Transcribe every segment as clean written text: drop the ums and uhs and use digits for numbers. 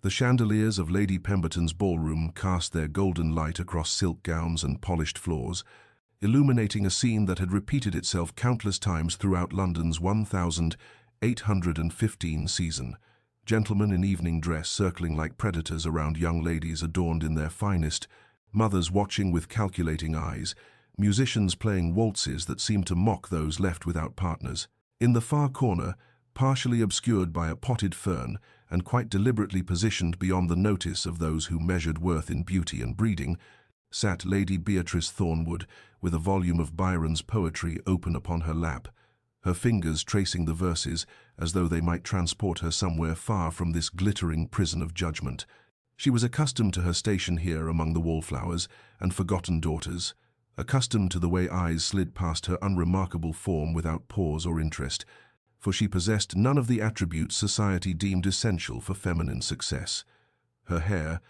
The chandeliers of Lady Pemberton's ballroom cast their golden light across silk gowns and polished floors, illuminating a scene that had repeated itself countless times throughout London's 1815 season. Gentlemen in evening dress circling like predators around young ladies adorned in their finest, mothers watching with calculating eyes, musicians playing waltzes that seemed to mock those left without partners. In the far corner, partially obscured by a potted fern and quite deliberately positioned beyond the notice of those who measured worth in beauty and breeding, sat Lady Beatrice Thornwood with a volume of Byron's poetry open upon her lap, her fingers tracing the verses as though they might transport her somewhere far from this glittering prison of judgment. She was accustomed to her station here among the wallflowers and forgotten daughters, accustomed to the way eyes slid past her unremarkable form without pause or interest, for she possessed none of the attributes society deemed essential for feminine success. Her hair,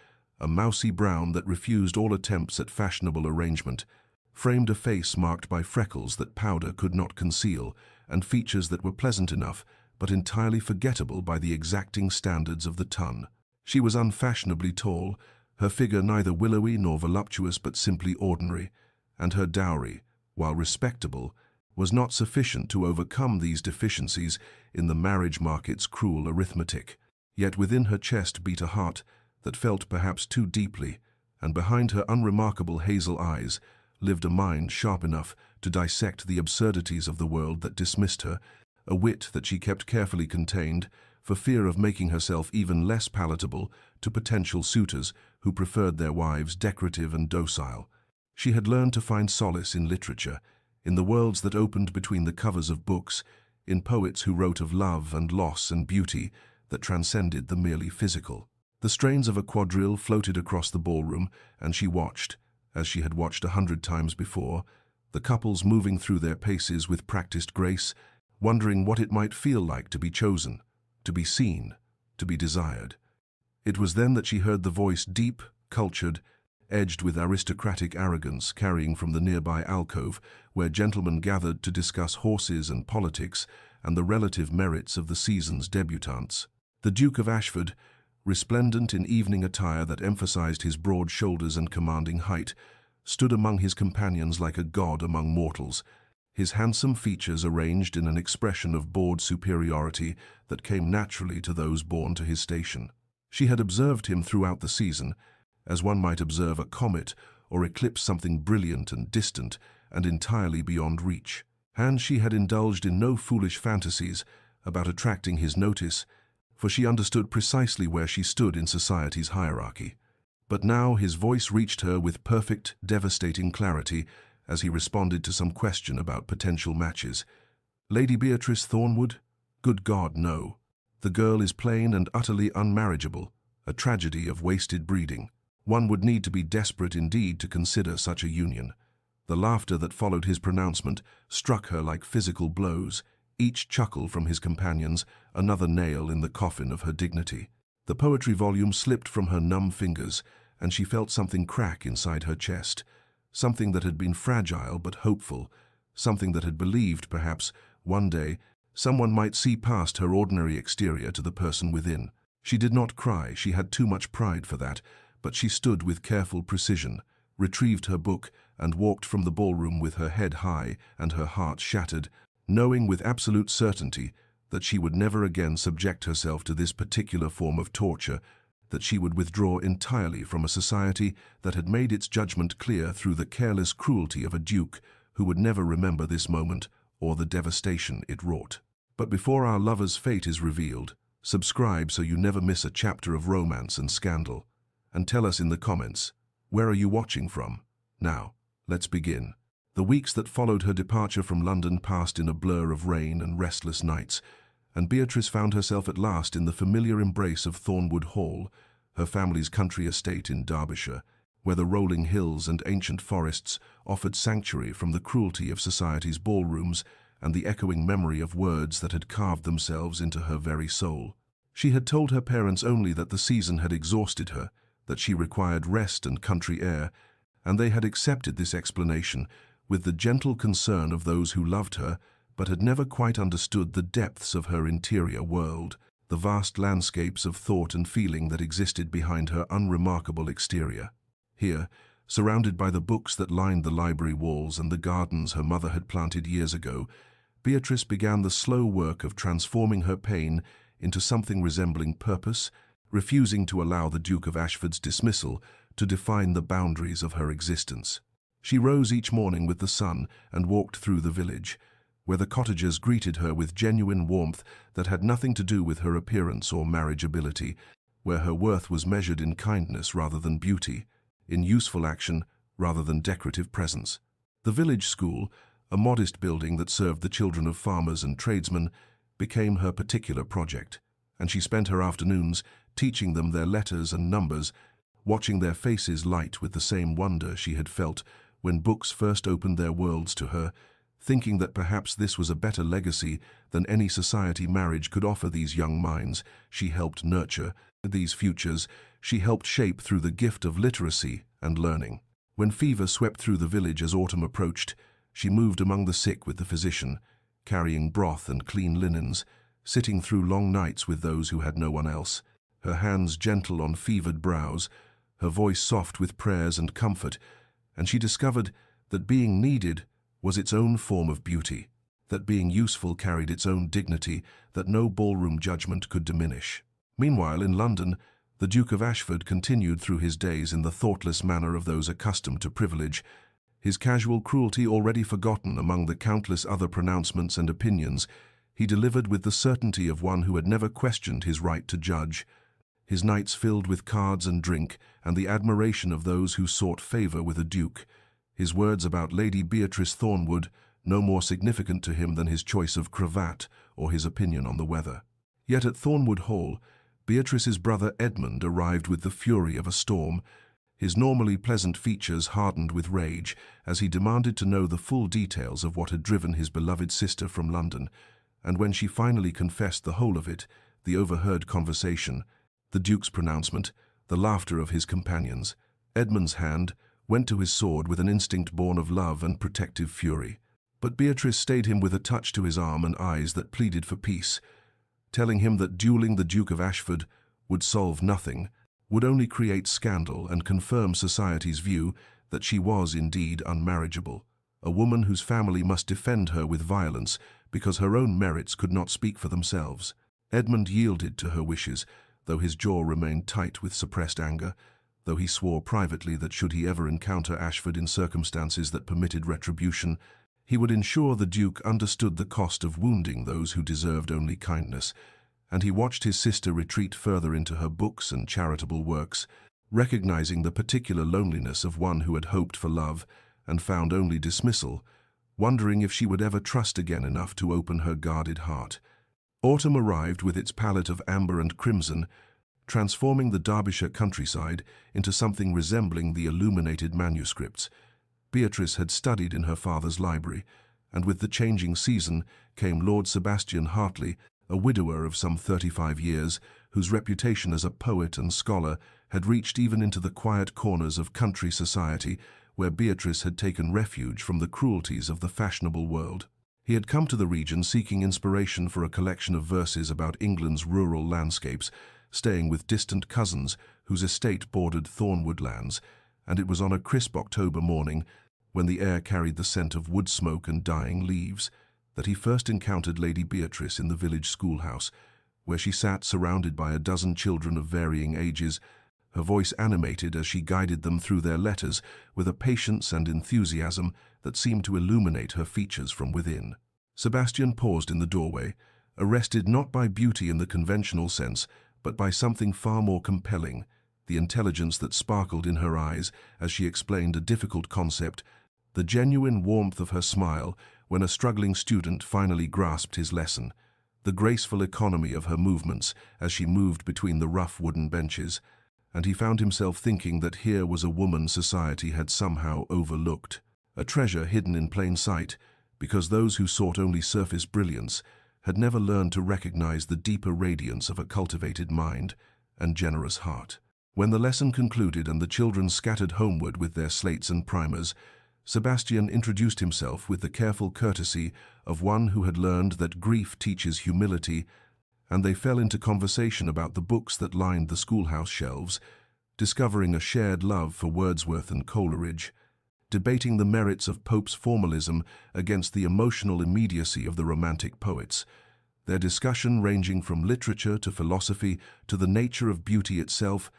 a mousy brown that refused all attempts at fashionable arrangement, framed a face marked by freckles that powder could not conceal, and features that were pleasant enough, but entirely forgettable by the exacting standards of the ton. She was unfashionably tall, her figure neither willowy nor voluptuous but simply ordinary, and her dowry, while respectable, was not sufficient to overcome these deficiencies in the marriage market's cruel arithmetic. Yet within her chest beat a heart that felt perhaps too deeply, and behind her unremarkable hazel eyes lived a mind sharp enough to dissect the absurdities of the world that dismissed her, a wit that she kept carefully contained for fear of making herself even less palatable to potential suitors who preferred their wives decorative and docile. She had learned to find solace in literature, in the worlds that opened between the covers of books, in poets who wrote of love and loss and beauty that transcended the merely physical. The strains of a quadrille floated across the ballroom, and she watched, as she had watched 100 times before, the couples moving through their paces with practiced grace, wondering what it might feel like to be chosen, to be seen, to be desired. It was then that she heard the voice, deep, cultured, edged with aristocratic arrogance, carrying from the nearby alcove where gentlemen gathered to discuss horses and politics and the relative merits of the season's debutantes. The Duke of Ashford, resplendent in evening attire that emphasized his broad shoulders and commanding height, stood among his companions like a god among mortals, his handsome features arranged in an expression of bored superiority that came naturally to those born to his station. She had observed him throughout the season, as one might observe a comet or eclipse something brilliant and distant and entirely beyond reach. And she had indulged in no foolish fantasies about attracting his notice, for she understood precisely where she stood in society's hierarchy. But now his voice reached her with perfect, devastating clarity as he responded to some question about potential matches. Lady Beatrice Thornwood? Good God, no. The girl is plain and utterly unmarriageable, a tragedy of wasted breeding. One would need to be desperate indeed to consider such a union. The laughter that followed his pronouncement struck her like physical blows, each chuckle from his companions another nail in the coffin of her dignity. The poetry volume slipped from her numb fingers, and she felt something crack inside her chest, something that had been fragile but hopeful, something that had believed, perhaps, one day, someone might see past her ordinary exterior to the person within. She did not cry, she had too much pride for that, but she stood with careful precision, retrieved her book, and walked from the ballroom with her head high and her heart shattered, knowing with absolute certainty that she would never again subject herself to this particular form of torture, that she would withdraw entirely from a society that had made its judgment clear through the careless cruelty of a duke who would never remember this moment or the devastation it wrought. But before our lover's fate is revealed, subscribe so you never miss a chapter of romance and scandal, and tell us in the comments, where are you watching from? Now, let's begin. The weeks that followed her departure from London passed in a blur of rain and restless nights, and Beatrice found herself at last in the familiar embrace of Thornwood Hall, her family's country estate in Derbyshire, where the rolling hills and ancient forests offered sanctuary from the cruelty of society's ballrooms and the echoing memory of words that had carved themselves into her very soul. She had told her parents only that the season had exhausted her, that she required rest and country air, and they had accepted this explanation with the gentle concern of those who loved her, but had never quite understood the depths of her interior world. the vast landscapes of thought and feeling that existed behind her unremarkable exterior. Here, surrounded by the books that lined the library walls and the gardens her mother had planted years ago, Beatrice began the slow work of transforming her pain into something resembling purpose, refusing to allow the Duke of Ashford's dismissal to define the boundaries of her existence. She rose each morning with the sun and walked through the village, where the cottagers greeted her with genuine warmth that had nothing to do with her appearance or marriageability, where her worth was measured in kindness rather than beauty, in useful action rather than decorative presence. The village school, a modest building that served the children of farmers and tradesmen, became her particular project, and she spent her afternoons teaching them their letters and numbers, watching their faces light with the same wonder she had felt when books first opened their worlds to her, thinking that perhaps this was a better legacy than any society marriage could offer these young minds she helped nurture. These futures she helped shape through the gift of literacy and learning. When fever swept through the village as autumn approached, she moved among the sick with the physician, carrying broth and clean linens, sitting through long nights with those who had no one else, her hands gentle on fevered brows, her voice soft with prayers and comfort, and she discovered that being needed was its own form of beauty, that being useful carried its own dignity that no ballroom judgment could diminish. Meanwhile, in London, the Duke of Ashford continued through his days in the thoughtless manner of those accustomed to privilege, his casual cruelty already forgotten among the countless other pronouncements and opinions he delivered with the certainty of one who had never questioned his right to judge, his nights filled with cards and drink and the admiration of those who sought favour with a duke, his words about Lady Beatrice Thornwood no more significant to him than his choice of cravat or his opinion on the weather. Yet at Thornwood Hall, Beatrice's brother Edmund arrived with the fury of a storm, his normally pleasant features hardened with rage as he demanded to know the full details of what had driven his beloved sister from London, and when she finally confessed the whole of it, the overheard conversation, the Duke's pronouncement, the laughter of his companions, Edmund's hand went to his sword with an instinct born of love and protective fury. But Beatrice stayed him with a touch to his arm and eyes that pleaded for peace, telling him that duelling the Duke of Ashford would solve nothing, would only create scandal and confirm society's view that she was indeed unmarriageable, a woman whose family must defend her with violence because her own merits could not speak for themselves. Edmund yielded to her wishes, though his jaw remained tight with suppressed anger, though he swore privately that should he ever encounter Ashford in circumstances that permitted retribution, he would ensure the Duke understood the cost of wounding those who deserved only kindness, and he watched his sister retreat further into her books and charitable works, recognizing the particular loneliness of one who had hoped for love and found only dismissal, wondering if she would ever trust again enough to open her guarded heart. Autumn arrived with its palette of amber and crimson, transforming the Derbyshire countryside into something resembling the illuminated manuscripts Beatrice had studied in her father's library, and with the changing season came Lord Sebastian Hartley, a widower of some 35 years, whose reputation as a poet and scholar had reached even into the quiet corners of country society, where Beatrice had taken refuge from the cruelties of the fashionable world. He had come to the region seeking inspiration for a collection of verses about England's rural landscapes, staying with distant cousins whose estate bordered Thornwood lands, and it was on a crisp October morning, when the air carried the scent of wood smoke and dying leaves, that he first encountered Lady Beatrice in the village schoolhouse, where she sat surrounded by a dozen children of varying ages, her voice animated as she guided them through their letters with a patience and enthusiasm that seemed to illuminate her features from within. Sebastian paused in the doorway, arrested not by beauty in the conventional sense, but by something far more compelling, the intelligence that sparkled in her eyes as she explained a difficult concept, the genuine warmth of her smile when a struggling student finally grasped his lesson, the graceful economy of her movements as she moved between the rough wooden benches, and he found himself thinking that here was a woman society had somehow overlooked, a treasure hidden in plain sight, because those who sought only surface brilliance had never learned to recognize the deeper radiance of a cultivated mind and generous heart. When the lesson concluded and the children scattered homeward with their slates and primers, Sebastian introduced himself with the careful courtesy of one who had learned that grief teaches humility and they fell into conversation about the books that lined the schoolhouse shelves, discovering a shared love for Wordsworth and Coleridge, debating the merits of Pope's formalism against the emotional immediacy of the Romantic poets, their discussion ranging from literature to philosophy to the nature of beauty itself,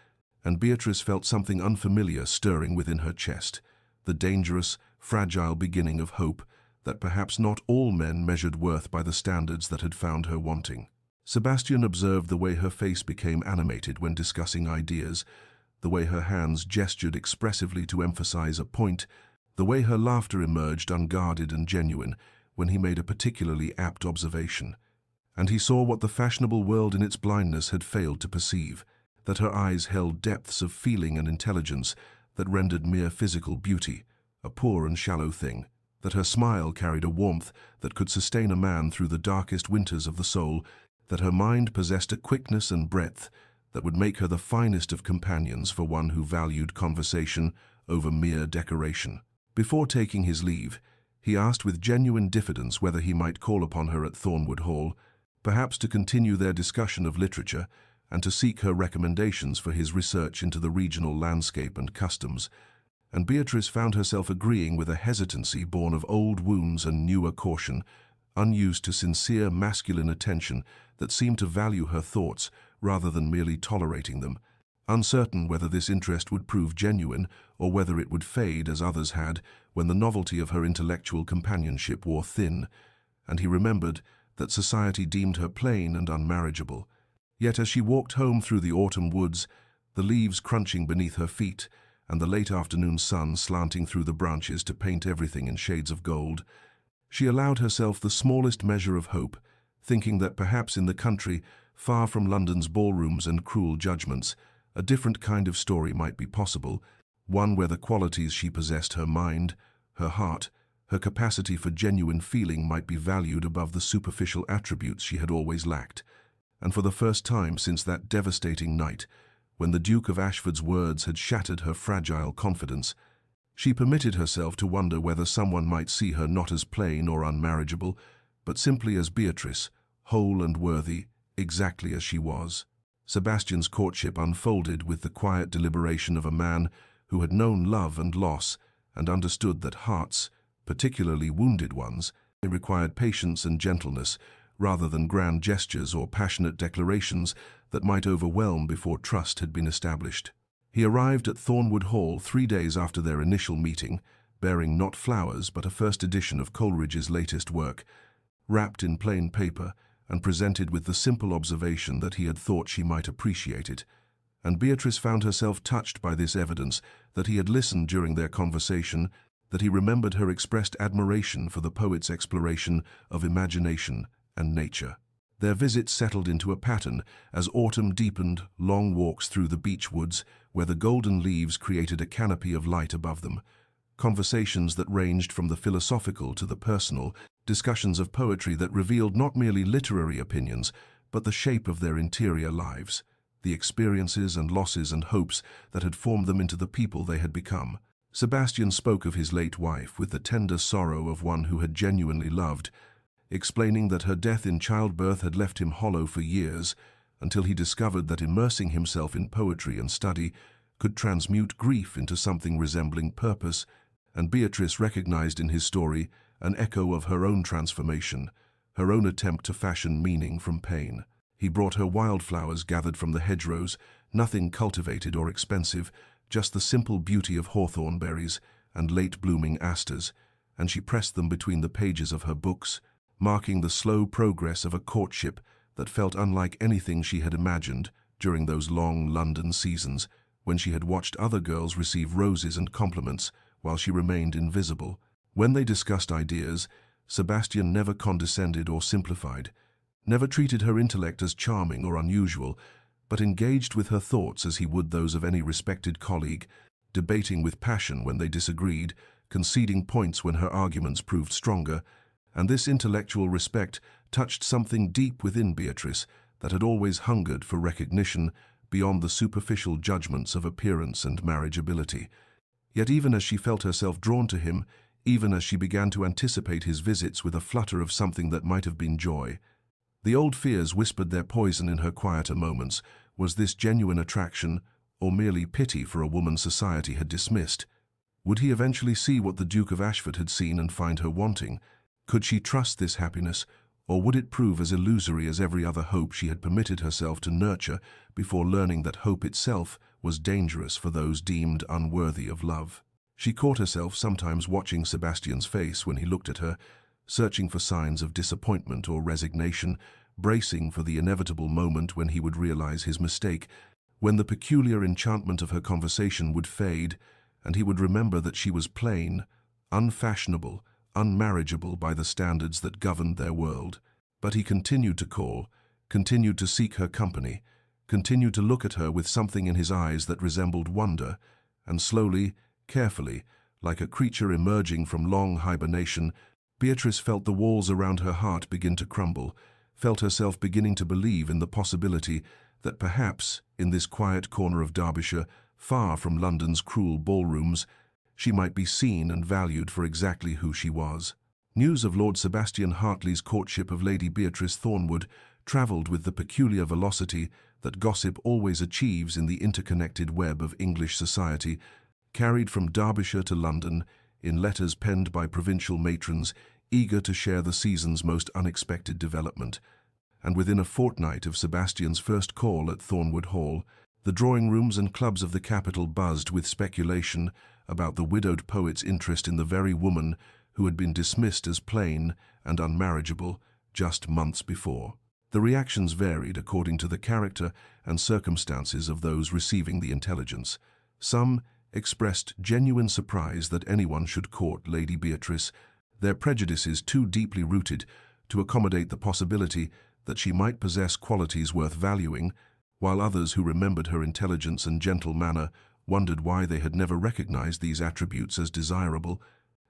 and Beatrice felt something unfamiliar stirring within her chest, the dangerous, fragile beginning of hope that perhaps not all men measured worth by the standards that had found her wanting. Sebastian observed the way her face became animated when discussing ideas, the way her hands gestured expressively to emphasize a point, the way her laughter emerged unguarded and genuine when he made a particularly apt observation. And he saw what the fashionable world in its blindness had failed to perceive, that her eyes held depths of feeling and intelligence that rendered mere physical beauty a poor and shallow thing, that her smile carried a warmth that could sustain a man through the darkest winters of the soul, that her mind possessed a quickness and breadth that would make her the finest of companions for one who valued conversation over mere decoration. Before taking his leave, he asked with genuine diffidence whether he might call upon her at Thornwood Hall, perhaps to continue their discussion of literature and to seek her recommendations for his research into the regional landscape and customs, and Beatrice found herself agreeing with a hesitancy born of old wounds and newer caution, unused to sincere masculine attention that seemed to value her thoughts rather than merely tolerating them, uncertain whether this interest would prove genuine or whether it would fade as others had when the novelty of her intellectual companionship wore thin, and he remembered that society deemed her plain and unmarriageable. Yet as she walked home through the autumn woods, the leaves crunching beneath her feet and the late afternoon sun slanting through the branches to paint everything in shades of gold, she allowed herself the smallest measure of hope, thinking that perhaps in the country, far from London's ballrooms and cruel judgments, a different kind of story might be possible, one where the qualities she possessed, her mind, her heart, her capacity for genuine feeling, might be valued above the superficial attributes she had always lacked. And for the first time since that devastating night, when the Duke of Ashford's words had shattered her fragile confidence, she permitted herself to wonder whether someone might see her not as plain or unmarriageable, but simply as Beatrice, whole and worthy, exactly as she was. Sebastian's courtship unfolded with the quiet deliberation of a man who had known love and loss and understood that hearts, particularly wounded ones, required patience and gentleness rather than grand gestures or passionate declarations that might overwhelm before trust had been established. He arrived at Thornwood Hall 3 days after their initial meeting, bearing not flowers but a first edition of Coleridge's latest work, wrapped in plain paper and presented with the simple observation that he had thought she might appreciate it. And Beatrice found herself touched by this evidence that he had listened during their conversation, that he remembered her expressed admiration for the poet's exploration of imagination and nature. Their visit settled into a pattern as autumn deepened, long walks through the beech woods where the golden leaves created a canopy of light above them, conversations that ranged from the philosophical to the personal, discussions of poetry that revealed not merely literary opinions, but the shape of their interior lives, the experiences and losses and hopes that had formed them into the people they had become. Sebastian spoke of his late wife with the tender sorrow of one who had genuinely loved, explaining that her death in childbirth had left him hollow for years, until he discovered that immersing himself in poetry and study could transmute grief into something resembling purpose, and Beatrice recognized in his story an echo of her own transformation, her own attempt to fashion meaning from pain. He brought her wildflowers gathered from the hedgerows, nothing cultivated or expensive, just the simple beauty of hawthorn berries and late-blooming asters, and she pressed them between the pages of her books, marking the slow progress of a courtship that felt unlike anything she had imagined during those long London seasons when she had watched other girls receive roses and compliments while she remained invisible. When they discussed ideas, Sebastian never condescended or simplified, never treated her intellect as charming or unusual, but engaged with her thoughts as he would those of any respected colleague, debating with passion when they disagreed, conceding points when her arguments proved stronger, and this intellectual respect touched something deep within Beatrice that had always hungered for recognition beyond the superficial judgments of appearance and marriageability. Yet even as she felt herself drawn to him, even as she began to anticipate his visits with a flutter of something that might have been joy, The old fears whispered their poison in her quieter moments. Was this genuine attraction, or merely pity for a woman society had dismissed? Would he eventually see what the Duke of Ashford had seen and find her wanting? Could she trust this happiness, or would it prove as illusory as every other hope she had permitted herself to nurture before learning that hope itself was dangerous for those deemed unworthy of love? She caught herself sometimes watching Sebastian's face when he looked at her, searching for signs of disappointment or resignation, bracing for the inevitable moment when he would realize his mistake, when the peculiar enchantment of her conversation would fade, and he would remember that she was plain, unfashionable, unmarriageable by the standards that governed their world. But he continued to call, continued to seek her company, continued to look at her with something in his eyes that resembled wonder, and slowly, carefully, like a creature emerging from long hibernation, Beatrice felt the walls around her heart begin to crumble, felt herself beginning to believe in the possibility that perhaps, in this quiet corner of Derbyshire, far from London's cruel ballrooms, she might be seen and valued for exactly who she was. News of Lord Sebastian Hartley's courtship of Lady Beatrice Thornwood travelled with the peculiar velocity that gossip always achieves in the interconnected web of English society, carried from Derbyshire to London, in letters penned by provincial matrons eager to share the season's most unexpected development. And within a fortnight of Sebastian's first call at Thornwood Hall, the drawing-rooms and clubs of the capital buzzed with speculation about the widowed poet's interest in the very woman who had been dismissed as plain and unmarriageable just months before. The reactions varied according to the character and circumstances of those receiving the intelligence. Some expressed genuine surprise that anyone should court Lady Beatrice, their prejudices too deeply rooted to accommodate the possibility that she might possess qualities worth valuing, while others who remembered her intelligence and gentle manner wondered why they had never recognized these attributes as desirable,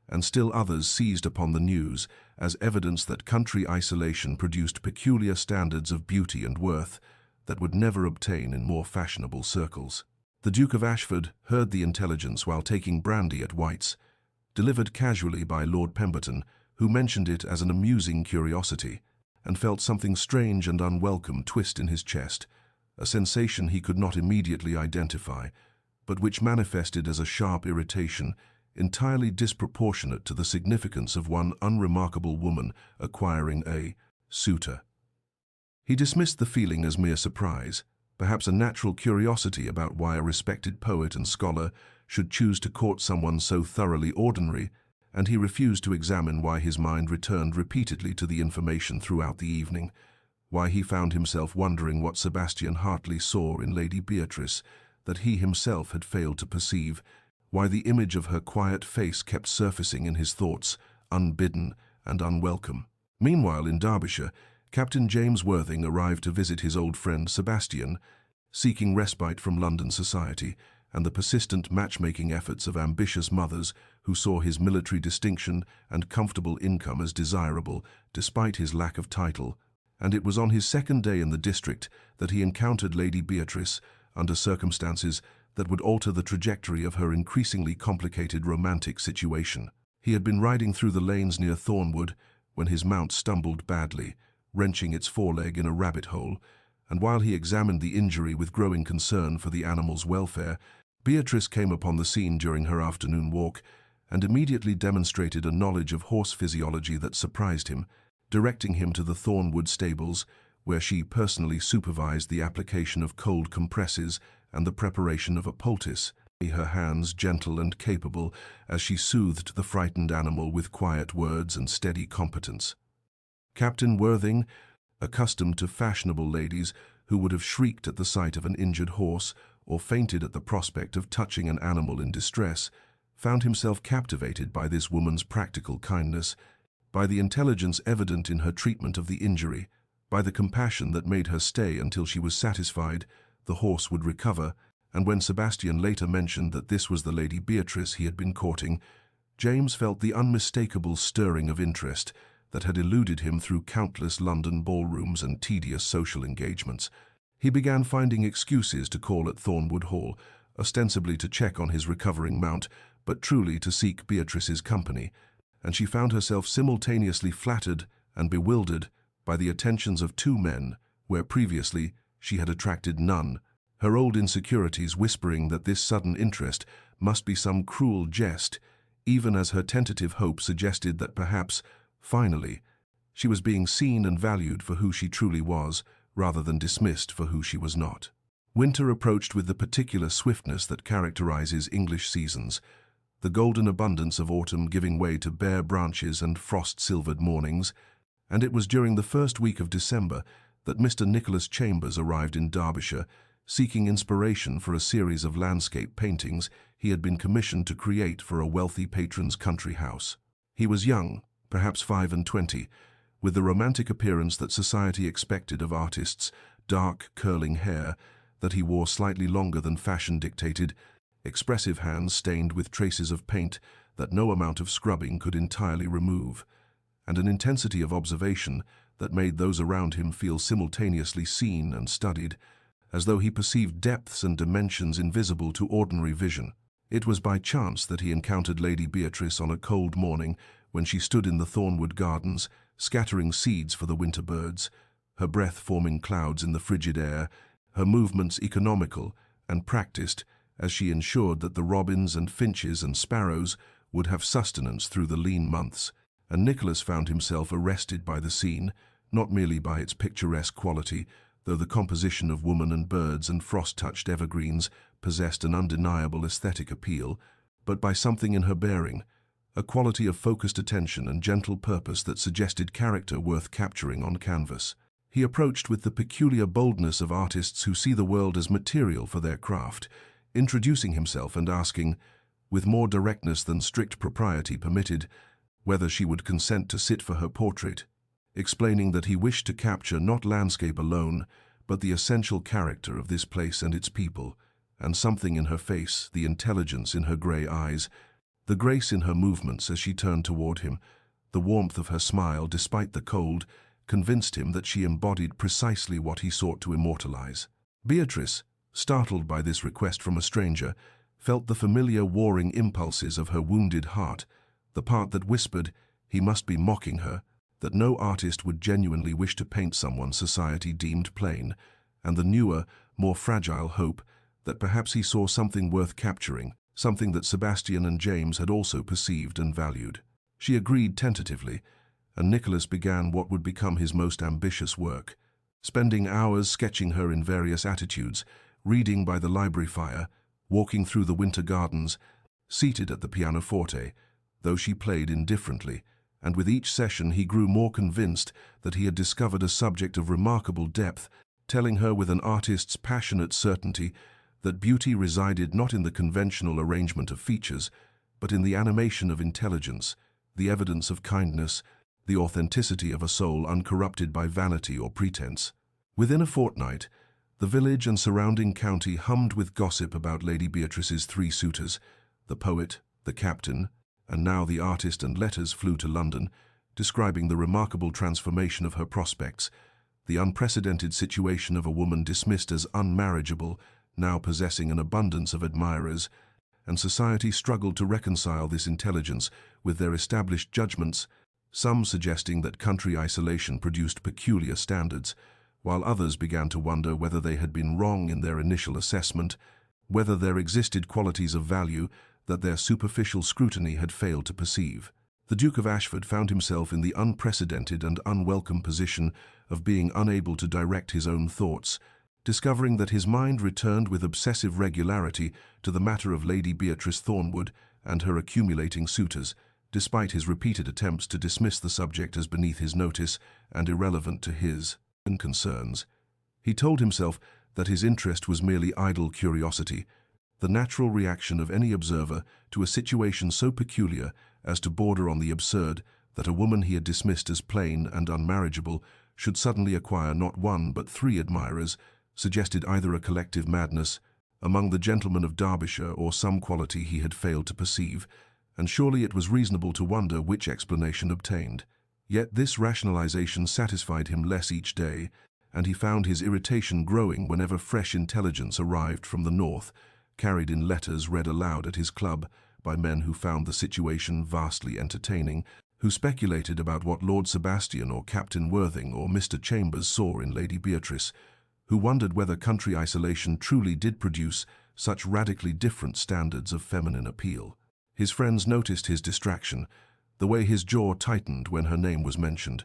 and still others seized upon the news as evidence that country isolation produced peculiar standards of beauty and worth that would never obtain in more fashionable circles. The Duke of Ashford heard the intelligence while taking brandy at White's, delivered casually by Lord Pemberton, who mentioned it as an amusing curiosity, and felt something strange and unwelcome twist in his chest, a sensation he could not immediately identify, but which manifested as a sharp irritation, entirely disproportionate to the significance of one unremarkable woman acquiring a suitor. He dismissed the feeling as mere surprise, perhaps a natural curiosity about why a respected poet and scholar should choose to court someone so thoroughly ordinary, and he refused to examine why his mind returned repeatedly to the information throughout the evening, why he found himself wondering what Sebastian Hartley saw in Lady Beatrice that he himself had failed to perceive, why the image of her quiet face kept surfacing in his thoughts, unbidden and unwelcome. Meanwhile, in Derbyshire, Captain James Worthing arrived to visit his old friend Sebastian, seeking respite from London society and the persistent matchmaking efforts of ambitious mothers who saw his military distinction and comfortable income as desirable despite his lack of title. And it was on his second day in the district that he encountered Lady Beatrice under circumstances that would alter the trajectory of her increasingly complicated romantic situation. He had been riding through the lanes near Thornwood when his mount stumbled badly, wrenching its foreleg in a rabbit hole, and while he examined the injury with growing concern for the animal's welfare, Beatrice came upon the scene during her afternoon walk and immediately demonstrated a knowledge of horse physiology that surprised him, directing him to the Thornwood stables, where she personally supervised the application of cold compresses and the preparation of a poultice, her hands gentle and capable as she soothed the frightened animal with quiet words and steady competence. Captain Worthing, accustomed to fashionable ladies who would have shrieked at the sight of an injured horse or fainted at the prospect of touching an animal in distress, found himself captivated by this woman's practical kindness, by the intelligence evident in her treatment of the injury, by the compassion that made her stay until she was satisfied the horse would recover, and when Sebastian later mentioned that this was the Lady Beatrice he had been courting, James felt the unmistakable stirring of interest that had eluded him through countless London ballrooms and tedious social engagements. He began finding excuses to call at Thornwood Hall, ostensibly to check on his recovering mount, but truly to seek Beatrice's company, and she found herself simultaneously flattered and bewildered by the attentions of two men, where previously she had attracted none, her old insecurities whispering that this sudden interest must be some cruel jest, even as her tentative hope suggested that perhaps, finally, she was being seen and valued for who she truly was, rather than dismissed for who she was not. Winter approached with the particular swiftness that characterizes English seasons, the golden abundance of autumn giving way to bare branches and frost-silvered mornings, and it was during the first week of December that Mr. Nicholas Chambers arrived in Derbyshire, seeking inspiration for a series of landscape paintings he had been commissioned to create for a wealthy patron's country house. He was young, perhaps 25, with the romantic appearance that society expected of artists, dark, curling hair that he wore slightly longer than fashion dictated, expressive hands stained with traces of paint that no amount of scrubbing could entirely remove, and an intensity of observation that made those around him feel simultaneously seen and studied, as though he perceived depths and dimensions invisible to ordinary vision. It was by chance that he encountered Lady Beatrice on a cold morning when she stood in the Thornwood Gardens, scattering seeds for the winter birds, her breath forming clouds in the frigid air, her movements economical and practiced as she ensured that the robins and finches and sparrows would have sustenance through the lean months, and Nicholas found himself arrested by the scene, not merely by its picturesque quality, though the composition of woman and birds and frost-touched evergreens possessed an undeniable aesthetic appeal, but by something in her bearing, a quality of focused attention and gentle purpose that suggested character worth capturing on canvas. He approached with the peculiar boldness of artists who see the world as material for their craft, introducing himself and asking, with more directness than strict propriety permitted, whether she would consent to sit for her portrait, explaining that he wished to capture not landscape alone, but the essential character of this place and its people, and something in her face, the intelligence in her grey eyes, the grace in her movements as she turned toward him, the warmth of her smile despite the cold, convinced him that she embodied precisely what he sought to immortalize. Beatrice, startled by this request from a stranger, felt the familiar warring impulses of her wounded heart, the part that whispered he must be mocking her, that no artist would genuinely wish to paint someone society deemed plain, and the newer, more fragile hope that perhaps he saw something worth capturing, something that Sebastian and James had also perceived and valued. She agreed tentatively, and Nicholas began what would become his most ambitious work, spending hours sketching her in various attitudes, reading by the library fire, walking through the winter gardens, seated at the pianoforte, though she played indifferently, and with each session he grew more convinced that he had discovered a subject of remarkable depth, telling her with an artist's passionate certainty that beauty resided not in the conventional arrangement of features, but in the animation of intelligence, the evidence of kindness, the authenticity of a soul uncorrupted by vanity or pretense. Within a fortnight, the village and surrounding county hummed with gossip about Lady Beatrice's three suitors. The poet, the captain, and now the artist and letters flew to London, describing the remarkable transformation of her prospects, the unprecedented situation of a woman dismissed as unmarriageable, now possessing an abundance of admirers, and society struggled to reconcile this intelligence with their established judgments, some suggesting that country isolation produced peculiar standards, while others began to wonder whether they had been wrong in their initial assessment, whether there existed qualities of value that their superficial scrutiny had failed to perceive. The Duke of Ashford found himself in the unprecedented and unwelcome position of being unable to direct his own thoughts, discovering that his mind returned with obsessive regularity to the matter of Lady Beatrice Thornwood and her accumulating suitors, despite his repeated attempts to dismiss the subject as beneath his notice and irrelevant to his own concerns. He told himself that his interest was merely idle curiosity, the natural reaction of any observer to a situation so peculiar as to border on the absurd that a woman he had dismissed as plain and unmarriageable should suddenly acquire not one but three admirers, suggested either a collective madness among the gentlemen of Derbyshire or some quality he had failed to perceive, and surely it was reasonable to wonder which explanation obtained. Yet this rationalization satisfied him less each day, and he found his irritation growing whenever fresh intelligence arrived from the north, carried in letters read aloud at his club by men who found the situation vastly entertaining, who speculated about what Lord Sebastian or Captain Worthing or Mr. Chambers saw in Lady Beatrice, who wondered whether country isolation truly did produce such radically different standards of feminine appeal. His friends noticed his distraction, the way his jaw tightened when her name was mentioned,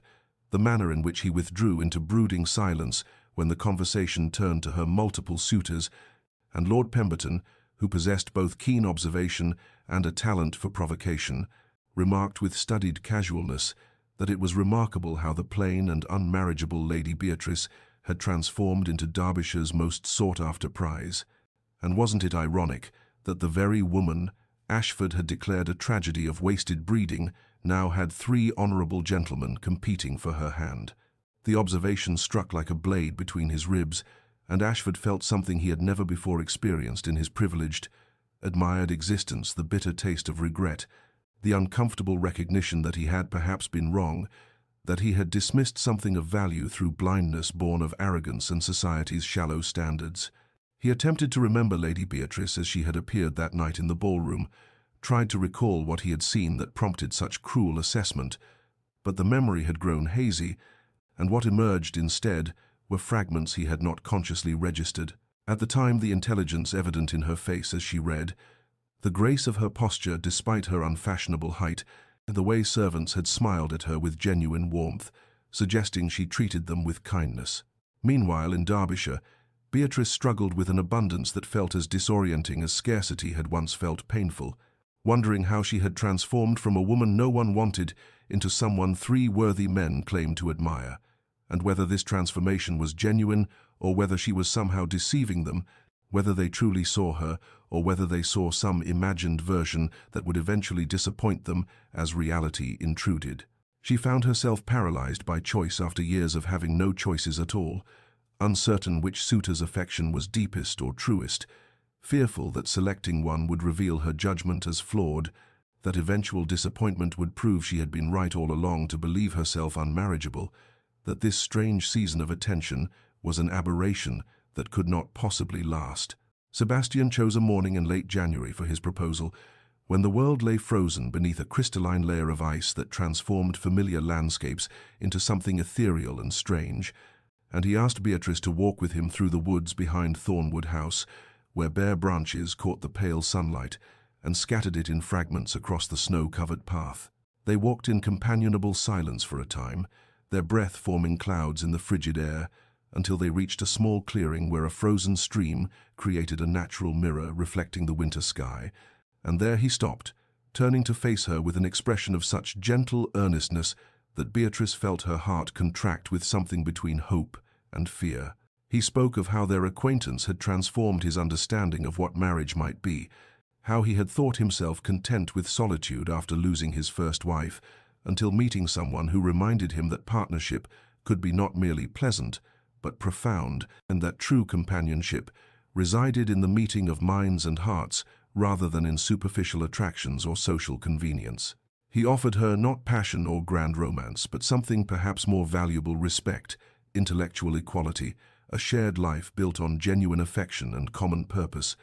the manner in which he withdrew into brooding silence when the conversation turned to her multiple suitors, and Lord Pemberton, who possessed both keen observation and a talent for provocation, remarked with studied casualness that it was remarkable how the plain and unmarriageable Lady Beatrice had transformed into Derbyshire's most sought-after prize. And wasn't it ironic that the very woman Ashford had declared a tragedy of wasted breeding now had 3 honourable gentlemen competing for her hand? The observation struck like a blade between his ribs, and Ashford felt something he had never before experienced in his privileged, admired existence, the bitter taste of regret, the uncomfortable recognition that he had perhaps been wrong, that he had dismissed something of value through blindness born of arrogance and society's shallow standards. He attempted to remember Lady Beatrice as she had appeared that night in the ballroom, tried to recall what he had seen that prompted such cruel assessment, but the memory had grown hazy, and what emerged instead were fragments he had not consciously registered. At the time, the intelligence evident in her face as she read, the grace of her posture despite her unfashionable height, and the way servants had smiled at her with genuine warmth, suggesting she treated them with kindness. Meanwhile, in Derbyshire, Beatrice struggled with an abundance that felt as disorienting as scarcity had once felt painful, wondering how she had transformed from a woman no one wanted into someone 3 worthy men claimed to admire, and whether this transformation was genuine or whether she was somehow deceiving them, whether they truly saw her or whether they saw some imagined version that would eventually disappoint them as reality intruded. She found herself paralyzed by choice after years of having no choices at all, uncertain which suitor's affection was deepest or truest, fearful that selecting one would reveal her judgment as flawed, that eventual disappointment would prove she had been right all along to believe herself unmarriageable, that this strange season of attention was an aberration that could not possibly last. Sebastian chose a morning in late January for his proposal, when the world lay frozen beneath a crystalline layer of ice that transformed familiar landscapes into something ethereal and strange, and he asked Beatrice to walk with him through the woods behind Thornwood House, where bare branches caught the pale sunlight and scattered it in fragments across the snow-covered path. They walked in companionable silence for a time, their breath forming clouds in the frigid air, until they reached a small clearing where a frozen stream created a natural mirror reflecting the winter sky, and there he stopped, turning to face her with an expression of such gentle earnestness that Beatrice felt her heart contract with something between hope and fear. He spoke of how their acquaintance had transformed his understanding of what marriage might be, how he had thought himself content with solitude after losing his first wife, until meeting someone who reminded him that partnership could be not merely pleasant, but profound, and that true companionship resided in the meeting of minds and hearts rather than in superficial attractions or social convenience. He offered her not passion or grand romance, but something perhaps more valuable: respect, intellectual equality, a shared life built on genuine affection and common purpose,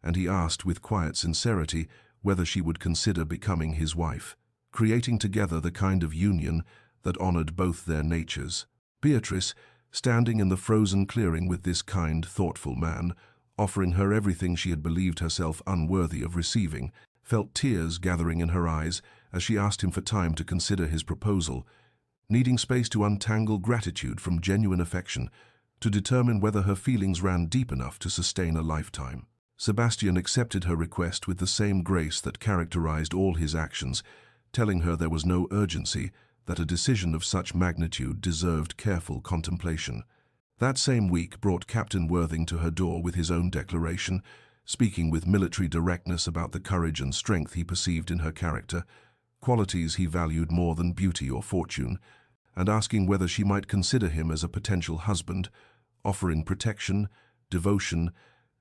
and he asked with quiet sincerity whether she would consider becoming his wife, creating together the kind of union that honored both their natures. Beatrice, standing in the frozen clearing with this kind, thoughtful man, offering her everything she had believed herself unworthy of receiving, felt tears gathering in her eyes as she asked him for time to consider his proposal, needing space to untangle gratitude from genuine affection, to determine whether her feelings ran deep enough to sustain a lifetime. Sebastian accepted her request with the same grace that characterized all his actions, telling her there was no urgency, that a decision of such magnitude deserved careful contemplation. That same week brought Captain Worthing to her door with his own declaration, speaking with military directness about the courage and strength he perceived in her character, qualities he valued more than beauty or fortune, and asking whether she might consider him as a potential husband, offering protection, devotion,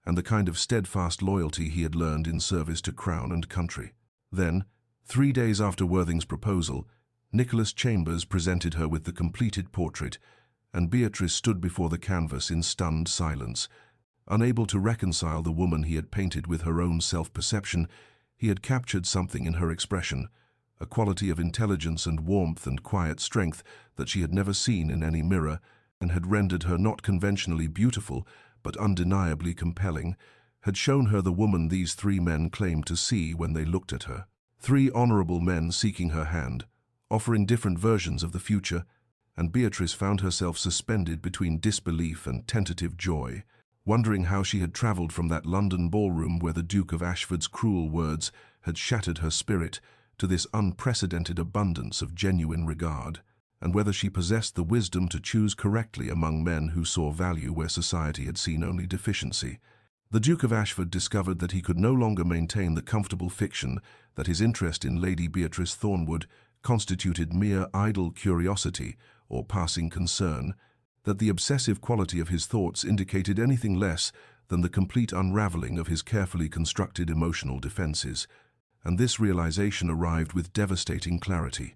and the kind of steadfast loyalty he had learned in service to crown and country. Then, 3 days after Worthing's proposal, Nicholas Chambers presented her with the completed portrait, and Beatrice stood before the canvas in stunned silence. Unable to reconcile the woman he had painted with her own self-perception, he had captured something in her expression, a quality of intelligence and warmth and quiet strength that she had never seen in any mirror, and had rendered her not conventionally beautiful, but undeniably compelling, had shown her the woman these three men claimed to see when they looked at her. Three honorable men seeking her hand, offering different versions of the future, and Beatrice found herself suspended between disbelief and tentative joy, wondering how she had travelled from that London ballroom where the Duke of Ashford's cruel words had shattered her spirit to this unprecedented abundance of genuine regard, and whether she possessed the wisdom to choose correctly among men who saw value where society had seen only deficiency. The Duke of Ashford discovered that he could no longer maintain the comfortable fiction that his interest in Lady Beatrice Thornwood constituted mere idle curiosity or passing concern, that the obsessive quality of his thoughts indicated anything less than the complete unraveling of his carefully constructed emotional defenses, and this realization arrived with devastating clarity.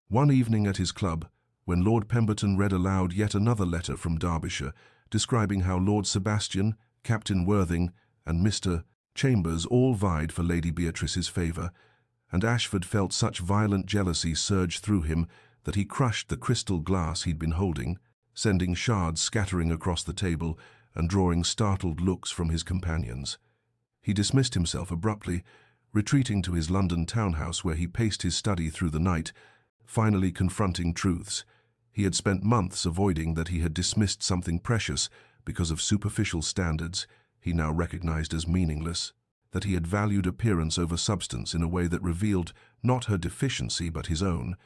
One evening at his club, when Lord Pemberton read aloud yet another letter from Derbyshire, describing how Lord Sebastian, Captain Worthing, and Mr. Chambers all vied for Lady Beatrice's favour, and Ashford felt such violent jealousy surge through him that he crushed the crystal glass he'd been holding, sending shards scattering across the table and drawing startled looks from his companions. He dismissed himself abruptly, retreating to his London townhouse where he paced his study through the night, finally confronting truths he had spent months avoiding, that he had dismissed something precious because of superficial standards he now recognized as meaningless, that he had valued appearance over substance in a way that revealed not her deficiency but his own,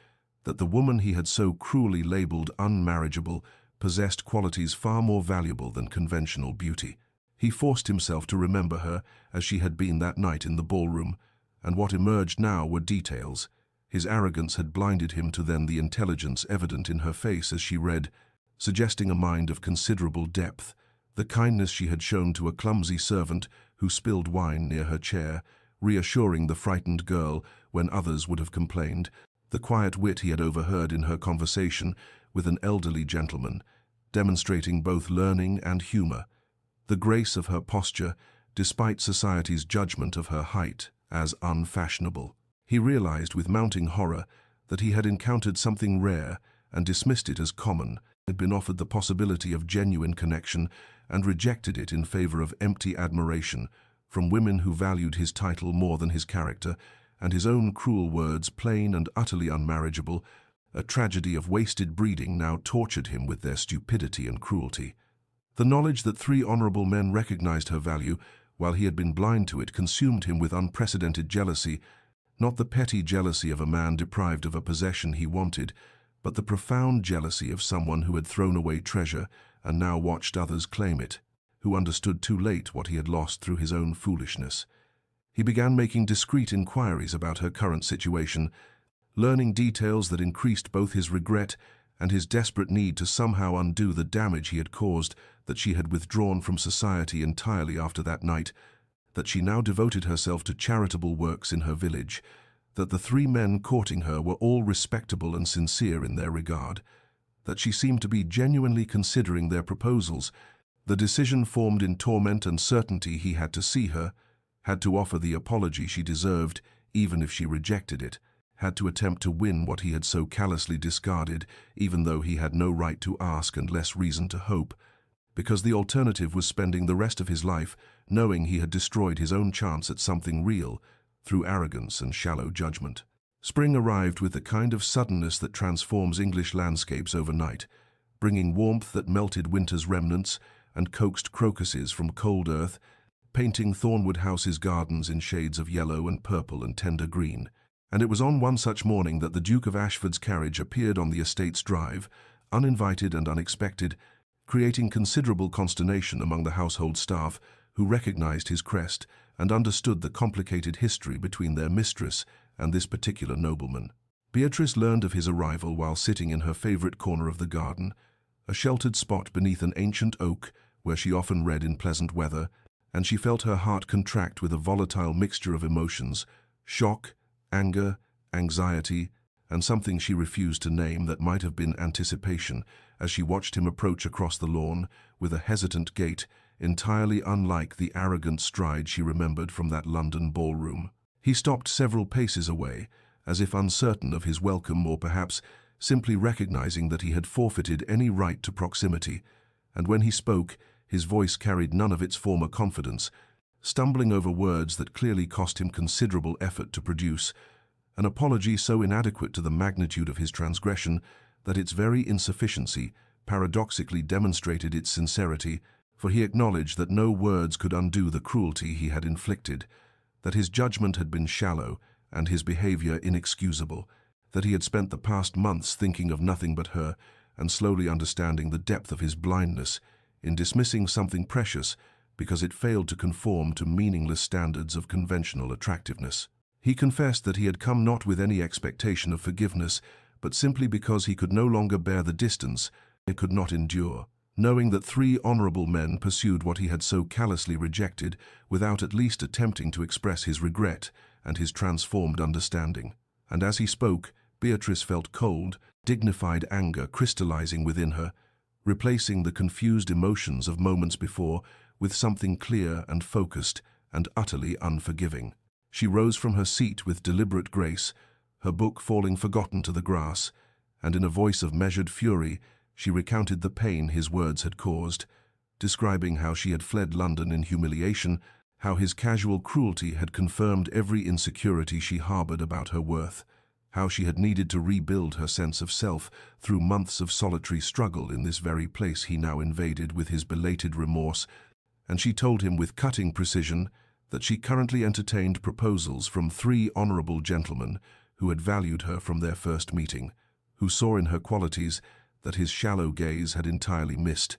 that the woman he had so cruelly labeled unmarriageable possessed qualities far more valuable than conventional beauty. He forced himself to remember her as she had been that night in the ballroom, and what emerged now were details. His arrogance had blinded him to then the intelligence evident in her face as she read, suggesting a mind of considerable depth, the kindness she had shown to a clumsy servant who spilled wine near her chair, reassuring the frightened girl when others would have complained, the quiet wit he had overheard in her conversation with an elderly gentleman, demonstrating both learning and humour, the grace of her posture despite society's judgment of her height as unfashionable. He realized with mounting horror that he had encountered something rare and dismissed it as common, had been offered the possibility of genuine connection and rejected it in favor of empty admiration from women who valued his title more than his character, and his own cruel words, plain and utterly unmarriageable. A tragedy of wasted breeding now tortured him with their stupidity and cruelty. The knowledge that three honourable men recognized her value, while he had been blind to it, consumed him with unprecedented jealousy, not the petty jealousy of a man deprived of a possession he wanted, but the profound jealousy of someone who had thrown away treasure and now watched others claim it, who understood too late what he had lost through his own foolishness. He began making discreet inquiries about her current situation, learning details that increased both his regret and his desperate need to somehow undo the damage he had caused, that she had withdrawn from society entirely after that night, that she now devoted herself to charitable works in her village, that the three men courting her were all respectable and sincere in their regard, that she seemed to be genuinely considering their proposals. The decision formed in torment and certainty he had to see her, had to offer the apology she deserved even if she rejected it, had to attempt to win what he had so callously discarded, even though he had no right to ask and less reason to hope, because the alternative was spending the rest of his life knowing he had destroyed his own chance at something real through arrogance and shallow judgment. Spring arrived with the kind of suddenness that transforms English landscapes overnight, bringing warmth that melted winter's remnants and coaxed crocuses from cold earth, painting Thornwood House's gardens in shades of yellow and purple and tender green. And it was on one such morning that the Duke of Ashford's carriage appeared on the estate's drive, uninvited and unexpected, creating considerable consternation among the household staff, who recognized his crest and understood the complicated history between their mistress and this particular nobleman. Beatrice learned of his arrival while sitting in her favorite corner of the garden, a sheltered spot beneath an ancient oak where she often read in pleasant weather, and she felt her heart contract with a volatile mixture of emotions, shock, anger, anxiety, and something she refused to name that might have been anticipation, as she watched him approach across the lawn with a hesitant gait entirely unlike the arrogant stride she remembered from that London ballroom. He stopped several paces away, as if uncertain of his welcome or perhaps simply recognizing that he had forfeited any right to proximity, and when he spoke, his voice carried none of its former confidence, stumbling over words that clearly cost him considerable effort to produce, an apology so inadequate to the magnitude of his transgression that its very insufficiency paradoxically demonstrated its sincerity, for he acknowledged that no words could undo the cruelty he had inflicted, that his judgment had been shallow and his behavior inexcusable, that he had spent the past months thinking of nothing but her and slowly understanding the depth of his blindness in dismissing something precious because it failed to conform to meaningless standards of conventional attractiveness. He confessed that he had come not with any expectation of forgiveness, but simply because he could no longer bear the distance he could not endure, knowing that 3 honorable men pursued what he had so callously rejected without at least attempting to express his regret and his transformed understanding. And as he spoke, Beatrice felt cold, dignified anger crystallizing within her, replacing the confused emotions of moments before with something clear and focused and utterly unforgiving. She rose from her seat with deliberate grace, her book falling forgotten to the grass, and in a voice of measured fury, she recounted the pain his words had caused, describing how she had fled London in humiliation, how his casual cruelty had confirmed every insecurity she harbored about her worth, how she had needed to rebuild her sense of self through months of solitary struggle in this very place he now invaded with his belated remorse, and she told him with cutting precision that she currently entertained proposals from 3 honorable gentlemen who had valued her from their first meeting, who saw in her qualities that his shallow gaze had entirely missed,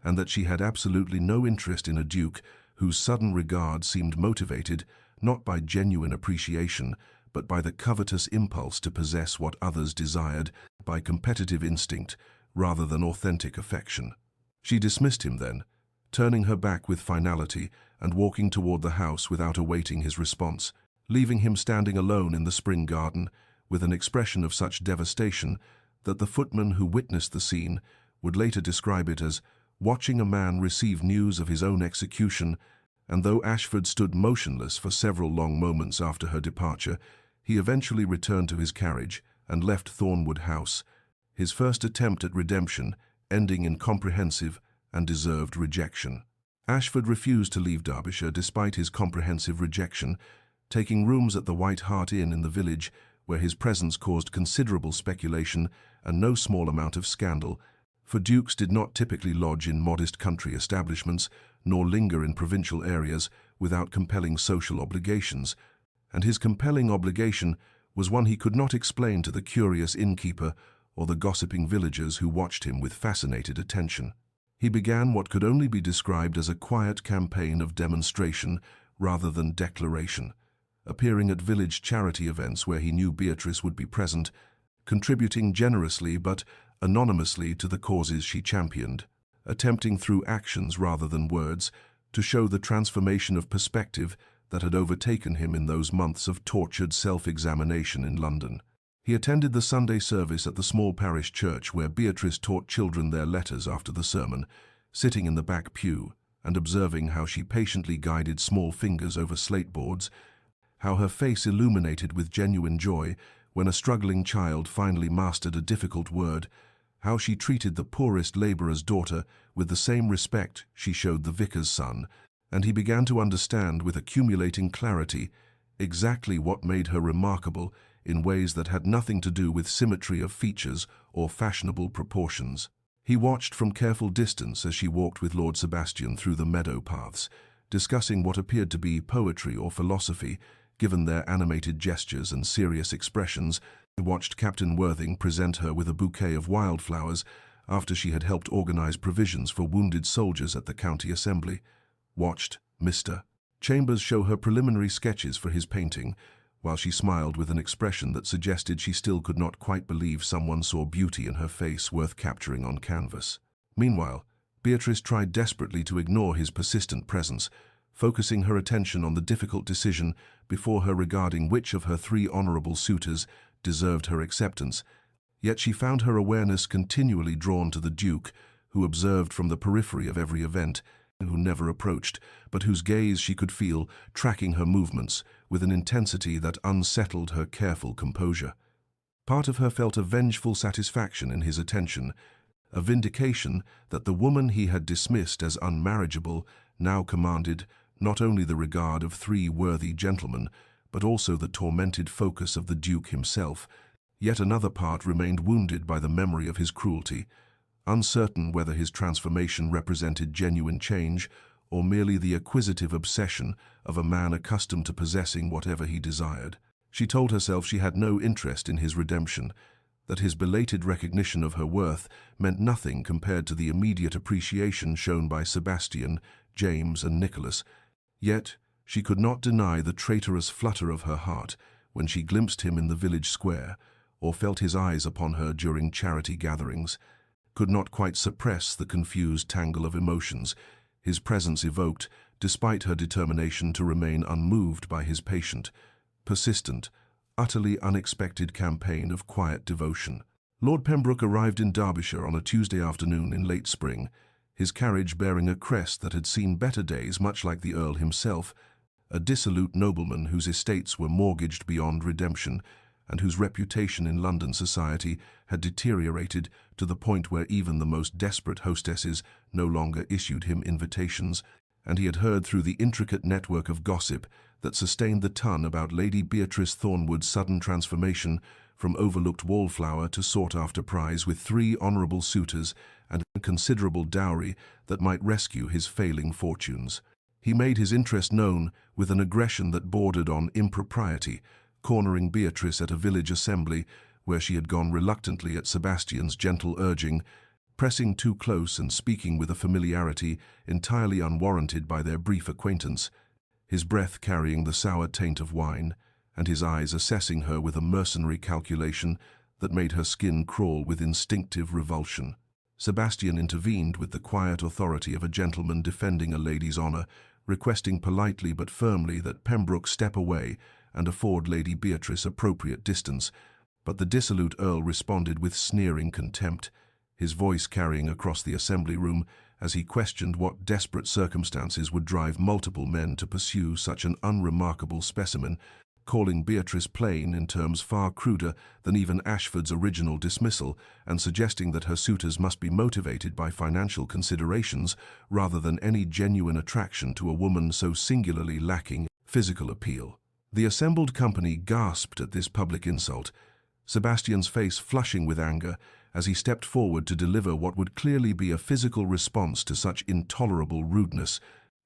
and that she had absolutely no interest in a duke whose sudden regard seemed motivated not by genuine appreciation, but by the covetous impulse to possess what others desired, by competitive instinct rather than authentic affection. She dismissed him then, turning her back with finality and walking toward the house without awaiting his response, leaving him standing alone in the spring garden with an expression of such devastation that the footman who witnessed the scene would later describe it as watching a man receive news of his own execution, and though Ashford stood motionless for several long moments after her departure, he eventually returned to his carriage and left Thornwood House, his first attempt at redemption ending in comprehensive and deserved rejection. Ashford refused to leave Derbyshire despite his comprehensive rejection, taking rooms at the White Hart Inn in the village, where his presence caused considerable speculation and no small amount of scandal, for dukes did not typically lodge in modest country establishments nor linger in provincial areas without compelling social obligations, and his compelling obligation was one he could not explain to the curious innkeeper or the gossiping villagers who watched him with fascinated attention. He began what could only be described as a quiet campaign of demonstration rather than declaration, appearing at village charity events where he knew Beatrice would be present, contributing generously but anonymously to the causes she championed, attempting through actions rather than words to show the transformation of perspective that had overtaken him in those months of tortured self-examination in London. He attended the Sunday service at the small parish church where Beatrice taught children their letters after the sermon, sitting in the back pew and observing how she patiently guided small fingers over slate boards, how her face illuminated with genuine joy when a struggling child finally mastered a difficult word, how she treated the poorest labourer's daughter with the same respect she showed the vicar's son, and he began to understand with accumulating clarity exactly what made her remarkable in ways that had nothing to do with symmetry of features or fashionable proportions. He watched from careful distance as she walked with Lord Sebastian through the meadow paths, discussing what appeared to be poetry or philosophy, given their animated gestures and serious expressions. He watched Captain Worthing present her with a bouquet of wildflowers after she had helped organize provisions for wounded soldiers at the county assembly. Watched Mr. Chambers show her preliminary sketches for his painting, while she smiled with an expression that suggested she still could not quite believe someone saw beauty in her face worth capturing on canvas. Meanwhile, Beatrice tried desperately to ignore his persistent presence, focusing her attention on the difficult decision before her regarding which of her 3 honourable suitors deserved her acceptance, yet she found her awareness continually drawn to the Duke, who observed from the periphery of every event, who never approached, but whose gaze she could feel, tracking her movements with an intensity that unsettled her careful composure. Part of her felt a vengeful satisfaction in his attention, a vindication that the woman he had dismissed as unmarriageable now commanded not only the regard of 3 worthy gentlemen, but also the tormented focus of the Duke himself. Yet another part remained wounded by the memory of his cruelty, uncertain whether his transformation represented genuine change or merely the acquisitive obsession of a man accustomed to possessing whatever he desired. She told herself she had no interest in his redemption, that his belated recognition of her worth meant nothing compared to the immediate appreciation shown by Sebastian, James, and Nicholas. Yet she could not deny the traitorous flutter of her heart when she glimpsed him in the village square, or felt his eyes upon her during charity gatherings, could not quite suppress the confused tangle of emotions his presence evoked, despite her determination to remain unmoved by his patient, persistent, utterly unexpected campaign of quiet devotion. Lord Pembroke arrived in Derbyshire on a Tuesday afternoon in late spring, his carriage bearing a crest that had seen better days, much like the Earl himself, a dissolute nobleman whose estates were mortgaged beyond redemption, and whose reputation in London society had deteriorated to the point where even the most desperate hostesses no longer issued him invitations, and he had heard through the intricate network of gossip that sustained the ton about Lady Beatrice Thornwood's sudden transformation from overlooked wallflower to sought-after prize with 3 honourable suitors and a considerable dowry that might rescue his failing fortunes. He made his interest known with an aggression that bordered on impropriety, cornering Beatrice at a village assembly where she had gone reluctantly at Sebastian's gentle urging, pressing too close and speaking with a familiarity entirely unwarranted by their brief acquaintance, his breath carrying the sour taint of wine, and his eyes assessing her with a mercenary calculation that made her skin crawl with instinctive revulsion. Sebastian intervened with the quiet authority of a gentleman defending a lady's honour, requesting politely but firmly that Pembroke step away and afford Lady Beatrice appropriate distance, but the dissolute Earl responded with sneering contempt, his voice carrying across the assembly room as he questioned what desperate circumstances would drive multiple men to pursue such an unremarkable specimen, calling Beatrice plain in terms far cruder than even Ashford's original dismissal, and suggesting that her suitors must be motivated by financial considerations rather than any genuine attraction to a woman so singularly lacking physical appeal. The assembled company gasped at this public insult, Sebastian's face flushing with anger as he stepped forward to deliver what would clearly be a physical response to such intolerable rudeness.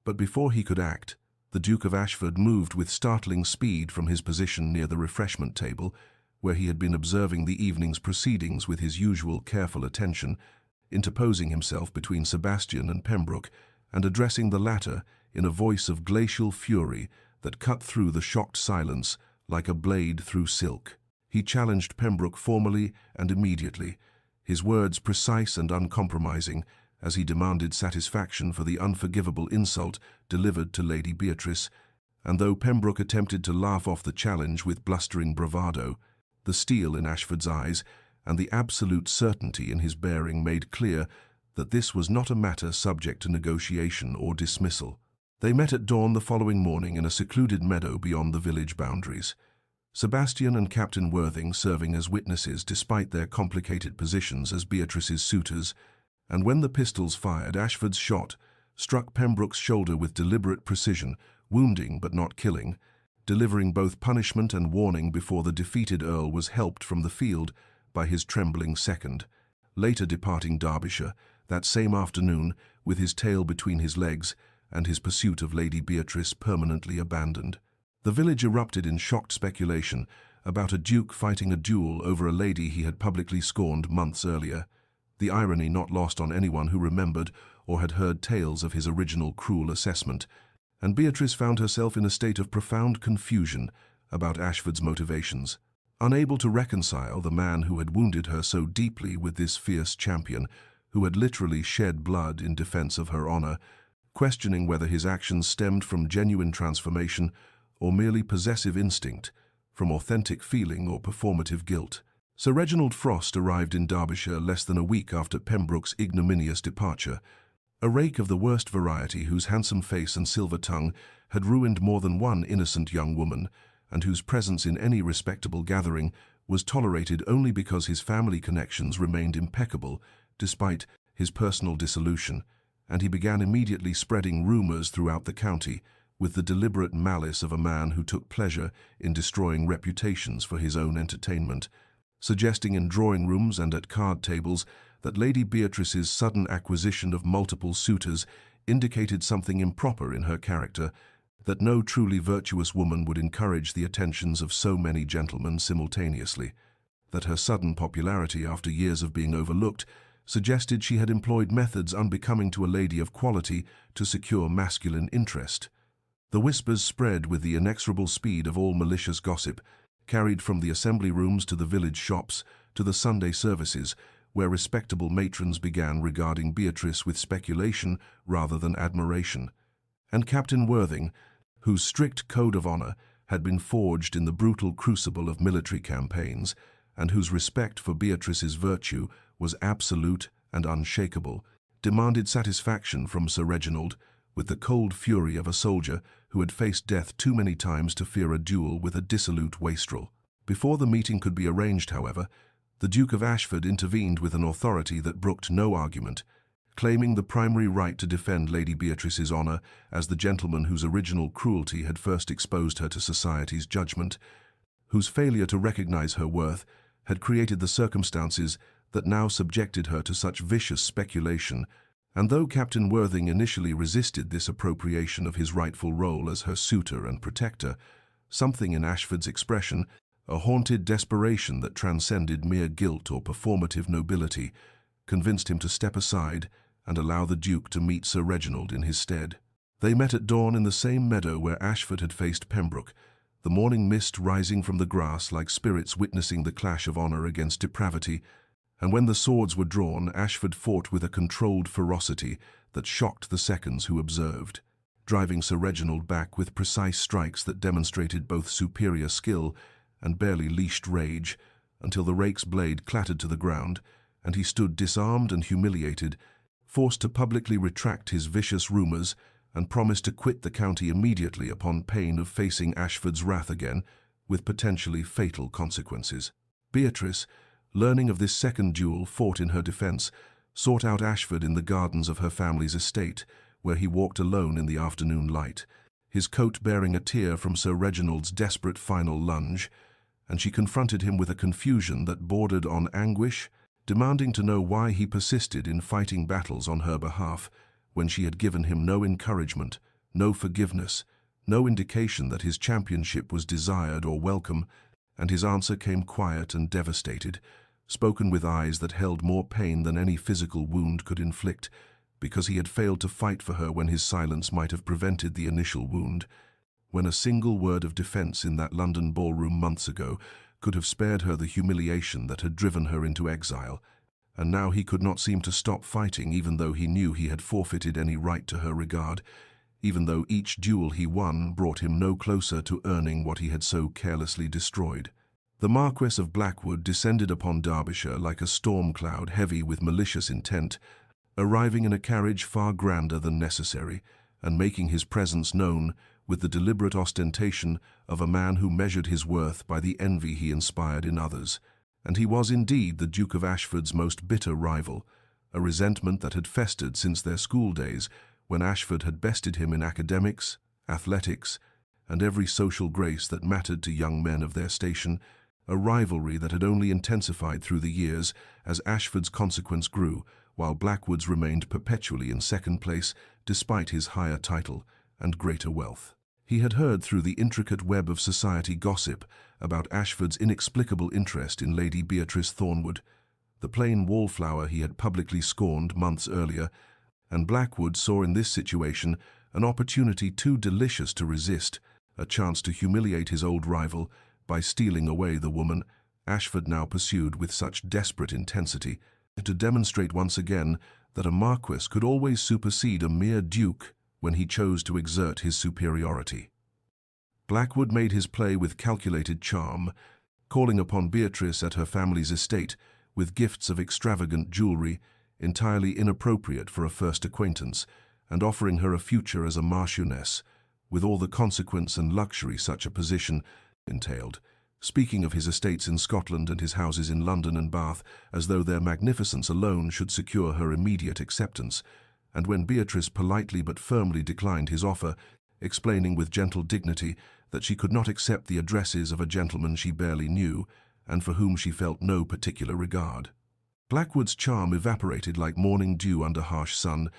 But before he could act, the Duke of Ashford moved with startling speed from his position near the refreshment table, where he had been observing the evening's proceedings with his usual careful attention, interposing himself between Sebastian and Pembroke, and addressing the latter in a voice of glacial fury that cut through the shocked silence like a blade through silk. He challenged Pembroke formally and immediately, his words precise and uncompromising, as he demanded satisfaction for the unforgivable insult delivered to Lady Beatrice, and though Pembroke attempted to laugh off the challenge with blustering bravado, the steel in Ashford's eyes and the absolute certainty in his bearing made clear that this was not a matter subject to negotiation or dismissal. They met at dawn the following morning in a secluded meadow beyond the village boundaries, Sebastian and Captain Worthing serving as witnesses despite their complicated positions as Beatrice's suitors, and when the pistols fired, Ashford's shot struck Pembroke's shoulder with deliberate precision, wounding but not killing, delivering both punishment and warning before the defeated Earl was helped from the field by his trembling second, later departing Derbyshire that same afternoon with his tail between his legs and his pursuit of Lady Beatrice permanently abandoned. The village erupted in shocked speculation about a duke fighting a duel over a lady he had publicly scorned months earlier, the irony not lost on anyone who remembered or had heard tales of his original cruel assessment, and Beatrice found herself in a state of profound confusion about Ashford's motivations, unable to reconcile the man who had wounded her so deeply with this fierce champion, who had literally shed blood in defense of her honor, questioning whether his actions stemmed from genuine transformation or merely possessive instinct, from authentic feeling or performative guilt. Sir Reginald Frost arrived in Derbyshire less than a week after Pembroke's ignominious departure, A rake of the worst variety whose handsome face and silver tongue had ruined more than one innocent young woman, and whose presence in any respectable gathering was tolerated only because his family connections remained impeccable despite his personal dissolution, and he began immediately spreading rumors throughout the county with the deliberate malice of a man who took pleasure in destroying reputations for his own entertainment, suggesting in drawing rooms and at card tables that Lady Beatrice's sudden acquisition of multiple suitors indicated something improper in her character, that no truly virtuous woman would encourage the attentions of so many gentlemen simultaneously, that her sudden popularity after years of being overlooked suggested she had employed methods unbecoming to a lady of quality to secure masculine interest. The whispers spread with the inexorable speed of all malicious gossip, carried from the assembly rooms to the village shops, to the Sunday services, where respectable matrons began regarding Beatrice with speculation rather than admiration. And Captain Worthing, whose strict code of honor had been forged in the brutal crucible of military campaigns, and whose respect for Beatrice's virtue was absolute and unshakable, demanded satisfaction from Sir Reginald with the cold fury of a soldier who had faced death too many times to fear a duel with a dissolute wastrel. Before the meeting could be arranged, however, the Duke of Ashford intervened with an authority that brooked no argument, claiming the primary right to defend Lady Beatrice's honor as the gentleman whose original cruelty had first exposed her to society's judgment, whose failure to recognize her worth had created the circumstances that now subjected her to such vicious speculation. And though Captain Worthing initially resisted this appropriation of his rightful role as her suitor and protector, something in Ashford's expression, a haunted desperation that transcended mere guilt or performative nobility, convinced him to step aside and allow the Duke to meet Sir Reginald in his stead. They met at dawn in the same meadow where Ashford had faced Pembroke, the morning mist rising from the grass like spirits witnessing the clash of honor against depravity, and when the swords were drawn, Ashford fought with a controlled ferocity that shocked the seconds who observed, driving Sir Reginald back with precise strikes that demonstrated both superior skill and barely leashed rage, until the rake's blade clattered to the ground, and he stood disarmed and humiliated, forced to publicly retract his vicious rumors and promise to quit the county immediately upon pain of facing Ashford's wrath again, with potentially fatal consequences. Beatrice, learning of this second duel fought in her defense, sought out Ashford in the gardens of her family's estate, where he walked alone in the afternoon light, his coat bearing a tear from Sir Reginald's desperate final lunge, and she confronted him with a confusion that bordered on anguish, demanding to know why he persisted in fighting battles on her behalf when she had given him no encouragement, no forgiveness, no indication that his championship was desired or welcome, and his answer came quiet and devastated, spoken with eyes that held more pain than any physical wound could inflict, because he had failed to fight for her when his silence might have prevented the initial wound, when a single word of defense in that London ballroom months ago could have spared her the humiliation that had driven her into exile, and now he could not seem to stop fighting even though he knew he had forfeited any right to her regard, even though each duel he won brought him no closer to earning what he had so carelessly destroyed. The Marquess of Blackwood descended upon Derbyshire like a storm cloud heavy with malicious intent, arriving in a carriage far grander than necessary, and making his presence known with the deliberate ostentation of a man who measured his worth by the envy he inspired in others. And he was indeed the Duke of Ashford's most bitter rival, a resentment that had festered since their school days, when Ashford had bested him in academics, athletics, and every social grace that mattered to young men of their station, a rivalry that had only intensified through the years as Ashford's consequence grew, while Blackwood's remained perpetually in second place despite his higher title and greater wealth. He had heard through the intricate web of society gossip about Ashford's inexplicable interest in Lady Beatrice Thornwood, the plain wallflower he had publicly scorned months earlier, and Blackwood saw in this situation an opportunity too delicious to resist, a chance to humiliate his old rival by stealing away the woman Ashford now pursued with such desperate intensity, to demonstrate once again that a marquis could always supersede a mere duke when he chose to exert his superiority. Blackwood made his play with calculated charm, calling upon Beatrice at her family's estate with gifts of extravagant jewelry, entirely inappropriate for a first acquaintance, and offering her a future as a marchioness, with all the consequence and luxury such a position entailed, speaking of his estates in Scotland and his houses in London and Bath as though their magnificence alone should secure her immediate acceptance, and when Beatrice politely but firmly declined his offer, explaining with gentle dignity that she could not accept the addresses of a gentleman she barely knew, and for whom she felt no particular regard. Blackwood's charm evaporated like morning dew under harsh sun,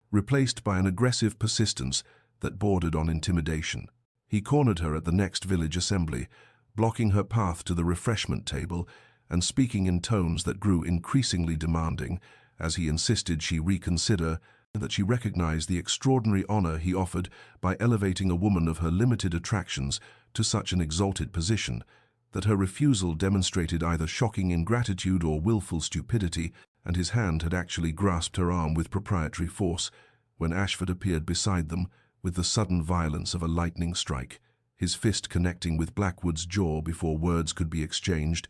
replaced by an aggressive persistence that bordered on intimidation. He cornered her at the next village assembly, blocking her path to the refreshment table and speaking in tones that grew increasingly demanding as he insisted she reconsider that she recognized the extraordinary honor he offered by elevating a woman of her limited attractions to such an exalted position, that her refusal demonstrated either shocking ingratitude or willful stupidity, and his hand had actually grasped her arm with proprietary force when Ashford appeared beside them with the sudden violence of a lightning strike, his fist connecting with Blackwood's jaw before words could be exchanged,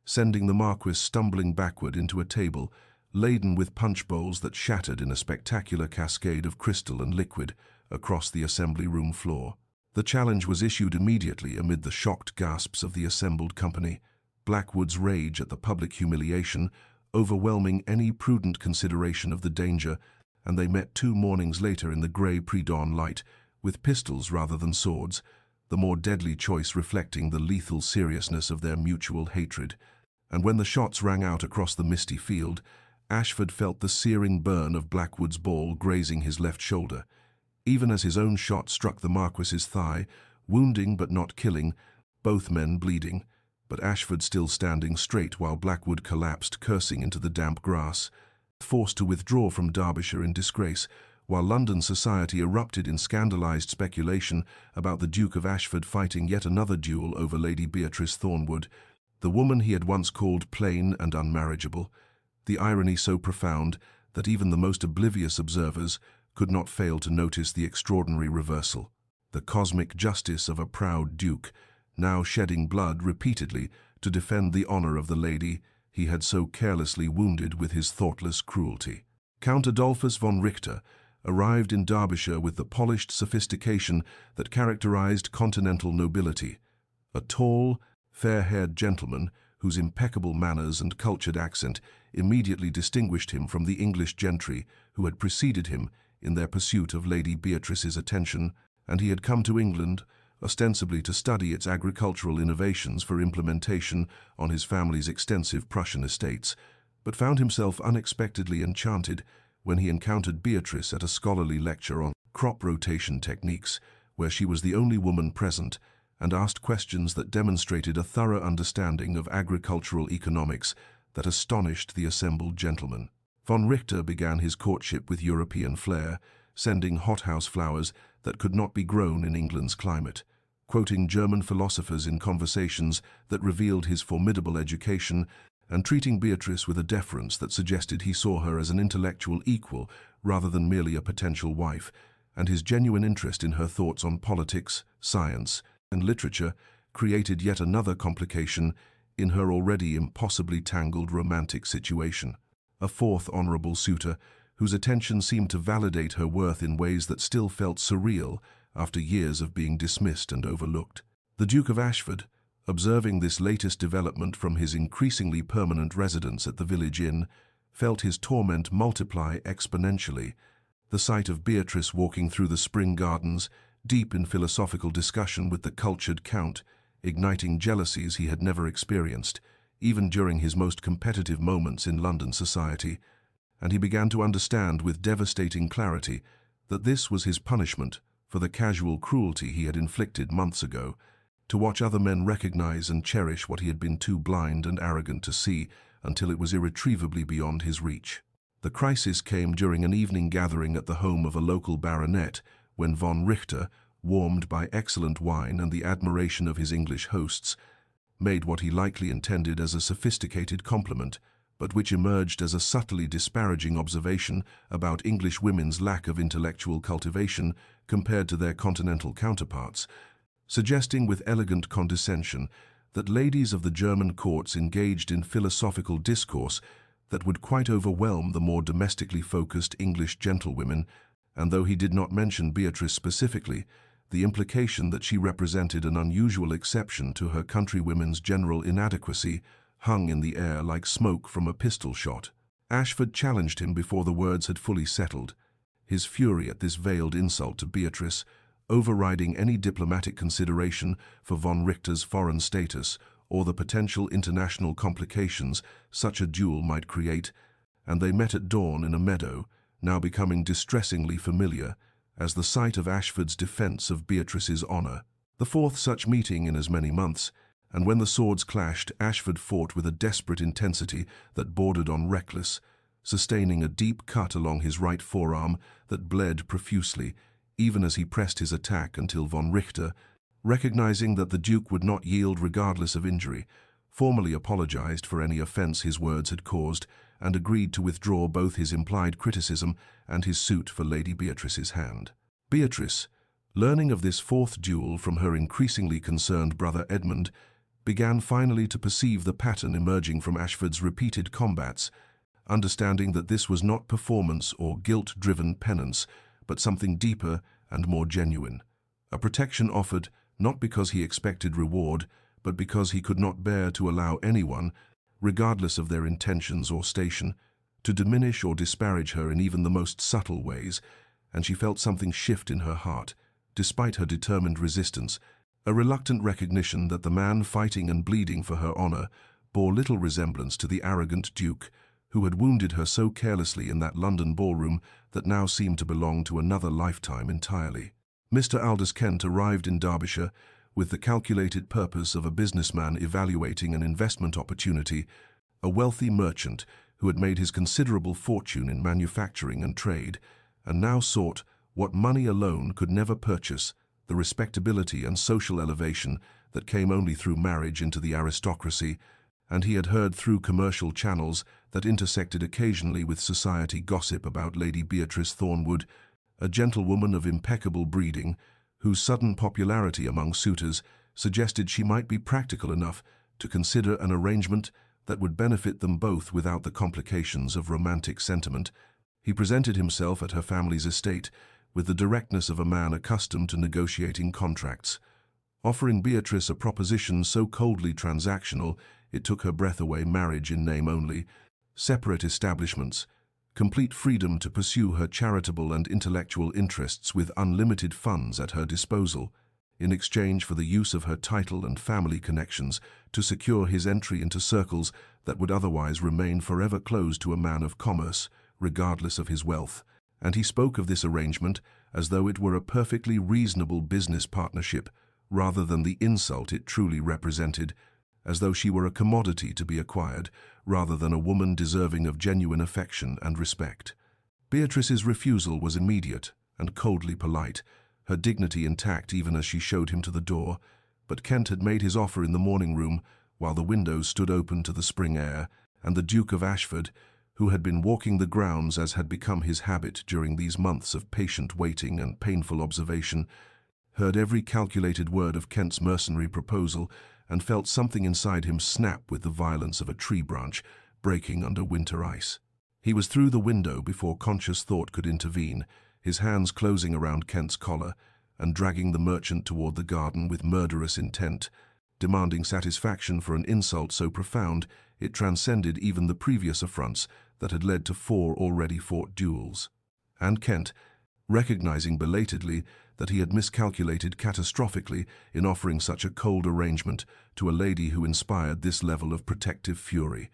sending the Marquis stumbling backward into a table laden with punch bowls that shattered in a spectacular cascade of crystal and liquid across the assembly room floor. The challenge was issued immediately amid the shocked gasps of the assembled company, Blackwood's rage at the public humiliation overwhelming any prudent consideration of the danger, and they met 2 mornings later in the grey pre-dawn light, with pistols rather than swords, the more deadly choice reflecting the lethal seriousness of their mutual hatred. And when the shots rang out across the misty field, Ashford felt the searing burn of Blackwood's ball grazing his left shoulder, even as his own shot struck the Marquis's thigh, wounding but not killing, both men bleeding, but Ashford still standing straight while Blackwood collapsed, cursing into the damp grass, forced to withdraw from Derbyshire in disgrace, while London society erupted in scandalized speculation about the Duke of Ashford fighting yet another duel over Lady Beatrice Thornwood, the woman he had once called plain and unmarriageable, the irony so profound that even the most oblivious observers could not fail to notice the extraordinary reversal, the cosmic justice of a proud duke, now shedding blood repeatedly to defend the honor of the lady he had so carelessly wounded with his thoughtless cruelty. Count Adolphus von Richter arrived in Derbyshire with the polished sophistication that characterized continental nobility, a tall, fair-haired gentleman whose impeccable manners and cultured accent immediately distinguished him from the English gentry who had preceded him in their pursuit of Lady Beatrice's attention, and he had come to England ostensibly to study its agricultural innovations for implementation on his family's extensive Prussian estates, but found himself unexpectedly enchanted when he encountered Beatrice at a scholarly lecture on crop rotation techniques, where she was the only woman present, and asked questions that demonstrated a thorough understanding of agricultural economics that astonished the assembled gentlemen. Von Richter began his courtship with European flair, sending hothouse flowers that could not be grown in England's climate, quoting German philosophers in conversations that revealed his formidable education, and treating Beatrice with a deference that suggested he saw her as an intellectual equal rather than merely a potential wife, and his genuine interest in her thoughts on politics, science, and literature created yet another complication in her already impossibly tangled romantic situation. A fourth honorable suitor, whose attention seemed to validate her worth in ways that still felt surreal after years of being dismissed and overlooked. The Duke of Ashford, observing this latest development from his increasingly permanent residence at the village inn, felt his torment multiply exponentially. The sight of Beatrice walking through the spring gardens, deep in philosophical discussion with the cultured Count, igniting jealousies he had never experienced, even during his most competitive moments in London society, and he began to understand with devastating clarity that this was his punishment for the casual cruelty he had inflicted months ago, to watch other men recognize and cherish what he had been too blind and arrogant to see until it was irretrievably beyond his reach. The crisis came during an evening gathering at the home of a local baronet, when von Richter, warmed by excellent wine and the admiration of his English hosts, made what he likely intended as a sophisticated compliment, but which emerged as a subtly disparaging observation about English women's lack of intellectual cultivation compared to their continental counterparts, suggesting with elegant condescension that ladies of the German courts engaged in philosophical discourse that would quite overwhelm the more domestically focused English gentlewomen, and though he did not mention Beatrice specifically, the implication that she represented an unusual exception to her countrywomen's general inadequacy hung in the air like smoke from a pistol shot. Ashford challenged him before the words had fully settled, his fury at this veiled insult to Beatrice overriding any diplomatic consideration for von Richter's foreign status or the potential international complications such a duel might create, and they met at dawn in a meadow, now becoming distressingly familiar, as the site of Ashford's defence of Beatrice's honour. The fourth such meeting in as many months, and when the swords clashed, Ashford fought with a desperate intensity that bordered on reckless, sustaining a deep cut along his right forearm that bled profusely, even as he pressed his attack until von Richter, recognizing that the Duke would not yield regardless of injury, formally apologized for any offence his words had caused and agreed to withdraw both his implied criticism and his suit for Lady Beatrice's hand. Beatrice, learning of this fourth duel from her increasingly concerned brother Edmund, began finally to perceive the pattern emerging from Ashford's repeated combats, understanding that this was not performance or guilt-driven penance, but something deeper and more genuine. A protection offered not because he expected reward, but because he could not bear to allow anyone, regardless of their intentions or station, to diminish or disparage her in even the most subtle ways, and she felt something shift in her heart, despite her determined resistance, a reluctant recognition that the man fighting and bleeding for her honour bore little resemblance to the arrogant Duke, who had wounded her so carelessly in that London ballroom that now seemed to belong to another lifetime entirely. Mr. Aldous Kent arrived in Derbyshire with the calculated purpose of a businessman evaluating an investment opportunity, a wealthy merchant who had made his considerable fortune in manufacturing and trade, and now sought what money alone could never purchase, the respectability and social elevation that came only through marriage into the aristocracy, and he had heard through commercial channels that intersected occasionally with society gossip about Lady Beatrice Thornwood, a gentlewoman of impeccable breeding, whose sudden popularity among suitors suggested she might be practical enough to consider an arrangement that would benefit them both without the complications of romantic sentiment. He presented himself at her family's estate with the directness of a man accustomed to negotiating contracts, offering Beatrice a proposition so coldly transactional it took her breath away: marriage in name only, separate establishments, complete freedom to pursue her charitable and intellectual interests with unlimited funds at her disposal, in exchange for the use of her title and family connections to secure his entry into circles that would otherwise remain forever closed to a man of commerce, regardless of his wealth. And he spoke of this arrangement as though it were a perfectly reasonable business partnership, rather than the insult it truly represented, as though she were a commodity to be acquired, rather than a woman deserving of genuine affection and respect. Beatrice's refusal was immediate and coldly polite, her dignity intact even as she showed him to the door, but Kent had made his offer in the morning-room while the windows stood open to the spring air, and the Duke of Ashford, who had been walking the grounds as had become his habit during these months of patient waiting and painful observation, heard every calculated word of Kent's mercenary proposal and felt something inside him snap with the violence of a tree branch breaking under winter ice. He was through the window before conscious thought could intervene, his hands closing around Kent's collar and dragging the merchant toward the garden with murderous intent, demanding satisfaction for an insult so profound it transcended even the previous affronts that had led to 4 already fought duels. And Kent, recognizing belatedly that he had miscalculated catastrophically in offering such a cold arrangement to a lady who inspired this level of protective fury,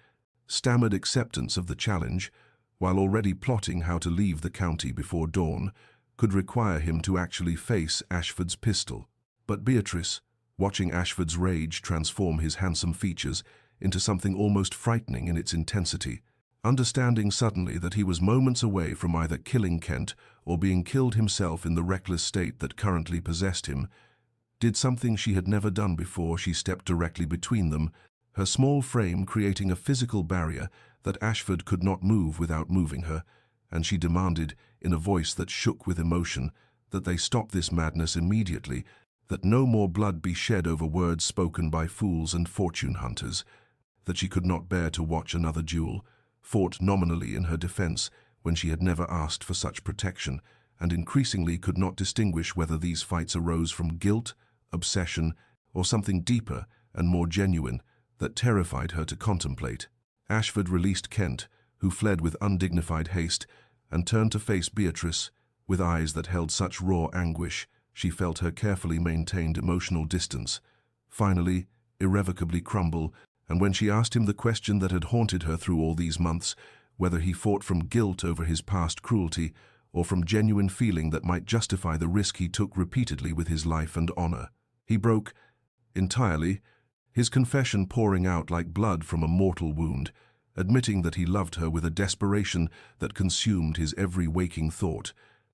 stammered acceptance of the challenge, while already plotting how to leave the county before dawn, could require him to actually face Ashford's pistol. But Beatrice, watching Ashford's rage transform his handsome features into something almost frightening in its intensity, understanding suddenly that he was moments away from either killing Kent or being killed himself in the reckless state that currently possessed him, did something she had never done before. She stepped directly between them, her small frame creating a physical barrier that Ashford could not move without moving her, and she demanded, in a voice that shook with emotion, that they stop this madness immediately, that no more blood be shed over words spoken by fools and fortune hunters, that she could not bear to watch another duel, fought nominally in her defense when she had never asked for such protection, and increasingly could not distinguish whether these fights arose from guilt, obsession, or something deeper and more genuine that terrified her to contemplate. Ashford released Kent, who fled with undignified haste, and turned to face Beatrice with eyes that held such raw anguish she felt her carefully maintained emotional distance finally, irrevocably crumble, and when she asked him the question that had haunted her through all these months, whether he fought from guilt over his past cruelty or from genuine feeling that might justify the risk he took repeatedly with his life and honor, he broke entirely, his confession pouring out like blood from a mortal wound, admitting that he loved her with a desperation that consumed his every waking thought,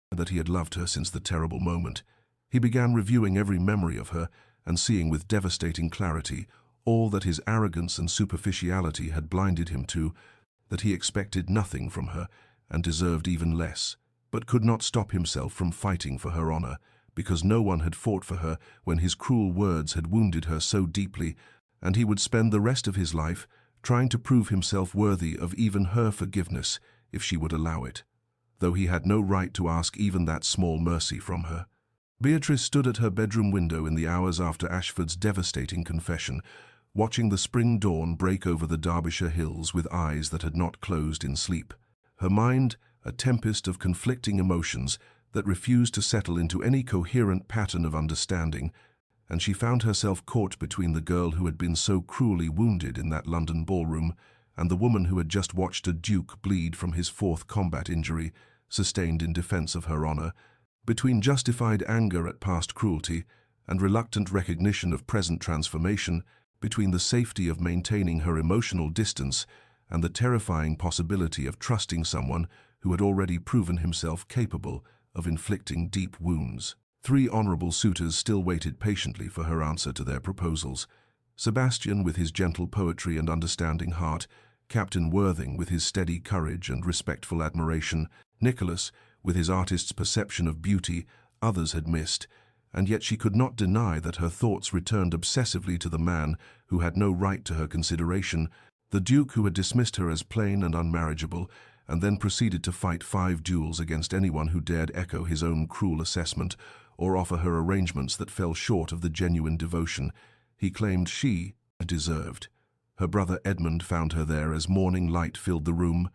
and that he had loved her since the terrible moment. He began reviewing every memory of her and seeing with devastating clarity all that his arrogance and superficiality had blinded him to, that he expected nothing from her and deserved even less, but could not stop himself from fighting for her honor, because no one had fought for her when his cruel words had wounded her so deeply, and he would spend the rest of his life trying to prove himself worthy of even her forgiveness if she would allow it, though he had no right to ask even that small mercy from her. Beatrice stood at her bedroom window in the hours after Ashford's devastating confession, watching the spring dawn break over the Derbyshire hills with eyes that had not closed in sleep. Her mind, a tempest of conflicting emotions that refused to settle into any coherent pattern of understanding, and she found herself caught between the girl who had been so cruelly wounded in that London ballroom and the woman who had just watched a duke bleed from his fourth combat injury, sustained in defense of her honor, between justified anger at past cruelty and reluctant recognition of present transformation, between the safety of maintaining her emotional distance and the terrifying possibility of trusting someone who had already proven himself capable of inflicting deep wounds. 3 honorable suitors still waited patiently for her answer to their proposals. Sebastian with his gentle poetry and understanding heart, Captain Worthing with his steady courage and respectful admiration, Nicholas with his artist's perception of beauty others had missed, and yet she could not deny that her thoughts returned obsessively to the man who had no right to her consideration, the Duke who had dismissed her as plain and unmarriageable, and then proceeded to fight 5 duels against anyone who dared echo his own cruel assessment or offer her arrangements that fell short of the genuine devotion he claimed she deserved. Her brother Edmund found her there as morning light filled the room,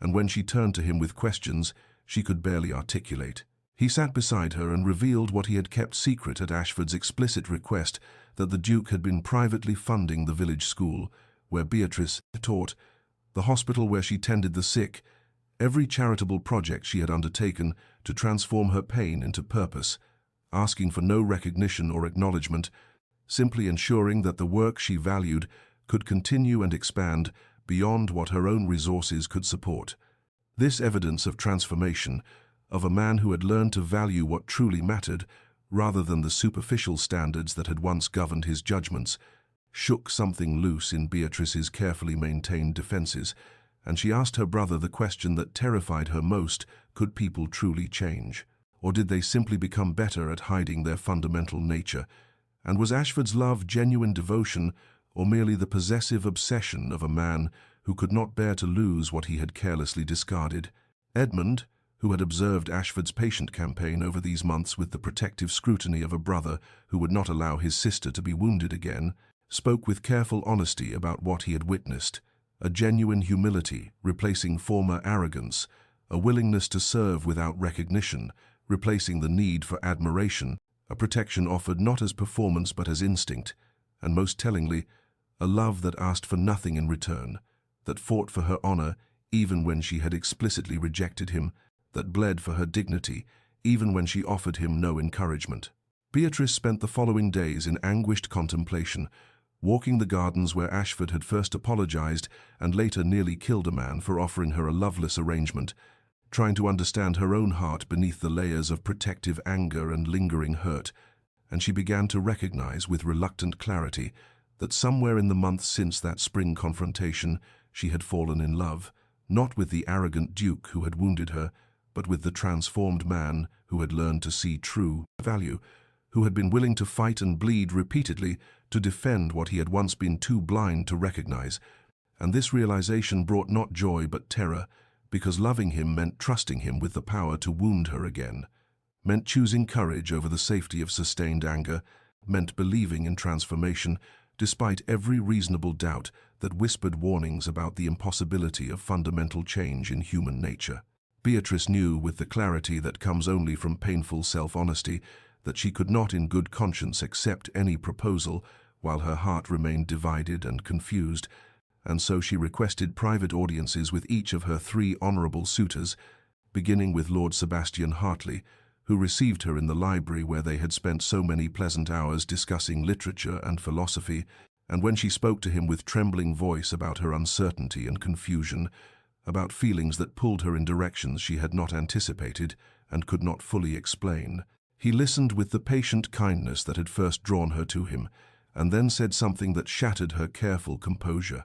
and when she turned to him with questions she could barely articulate. He sat beside her and revealed what he had kept secret at Ashford's explicit request, that the Duke had been privately funding the village school, where Beatrice taught, the hospital where she tended the sick, every charitable project she had undertaken to transform her pain into purpose, asking for no recognition or acknowledgement, simply ensuring that the work she valued could continue and expand beyond what her own resources could support. This evidence of transformation, of a man who had learned to value what truly mattered, rather than the superficial standards that had once governed his judgments, shook something loose in Beatrice's carefully maintained defenses, and she asked her brother the question that terrified her most: could people truly change? Or did they simply become better at hiding their fundamental nature? And was Ashford's love genuine devotion, or merely the possessive obsession of a man who could not bear to lose what he had carelessly discarded? Edmund, who had observed Ashford's patient campaign over these months with the protective scrutiny of a brother who would not allow his sister to be wounded again, spoke with careful honesty about what he had witnessed: a genuine humility replacing former arrogance, a willingness to serve without recognition replacing the need for admiration, a protection offered not as performance but as instinct, and most tellingly, a love that asked for nothing in return, that fought for her honor even when she had explicitly rejected him, that bled for her dignity even when she offered him no encouragement. Beatrice spent the following days in anguished contemplation, walking the gardens where Ashford had first apologized and later nearly killed a man for offering her a loveless arrangement, trying to understand her own heart beneath the layers of protective anger and lingering hurt, and she began to recognize with reluctant clarity that somewhere in the months since that spring confrontation she had fallen in love, not with the arrogant Duke who had wounded her, but with the transformed man who had learned to see true value, who had been willing to fight and bleed repeatedly to defend what he had once been too blind to recognize, And this realization brought not joy but terror, because loving him meant trusting him with the power to wound her again, meant choosing courage over the safety of sustained anger, meant believing in transformation, despite every reasonable doubt that whispered warnings about the impossibility of fundamental change in human nature. Beatrice knew with the clarity that comes only from painful self-honesty that she could not in good conscience accept any proposal while her heart remained divided and confused, and so she requested private audiences with each of her 3 honourable suitors, beginning with Lord Sebastian Hartley, who received her in the library where they had spent so many pleasant hours discussing literature and philosophy, and when she spoke to him with trembling voice about her uncertainty and confusion, about feelings that pulled her in directions she had not anticipated and could not fully explain, he listened with the patient kindness that had first drawn her to him, and then said something that shattered her careful composure.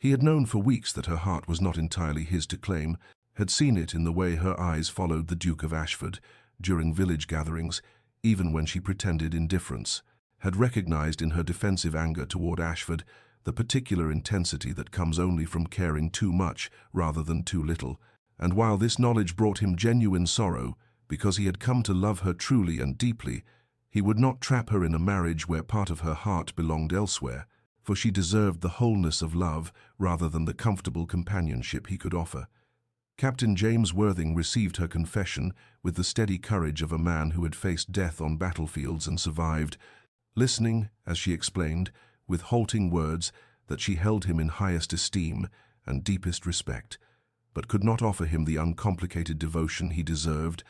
He had known for weeks that her heart was not entirely his to claim, had seen it in the way her eyes followed the Duke of Ashford during village gatherings, even when she pretended indifference, had recognized in her defensive anger toward Ashford the particular intensity that comes only from caring too much rather than too little, and while this knowledge brought him genuine sorrow, because he had come to love her truly and deeply, he would not trap her in a marriage where part of her heart belonged elsewhere, for she deserved the wholeness of love rather than the comfortable companionship he could offer. Captain James Worthing received her confession with the steady courage of a man who had faced death on battlefields and survived, listening, as she explained, with halting words, that she held him in highest esteem and deepest respect, but could not offer him the uncomplicated devotion he deserved,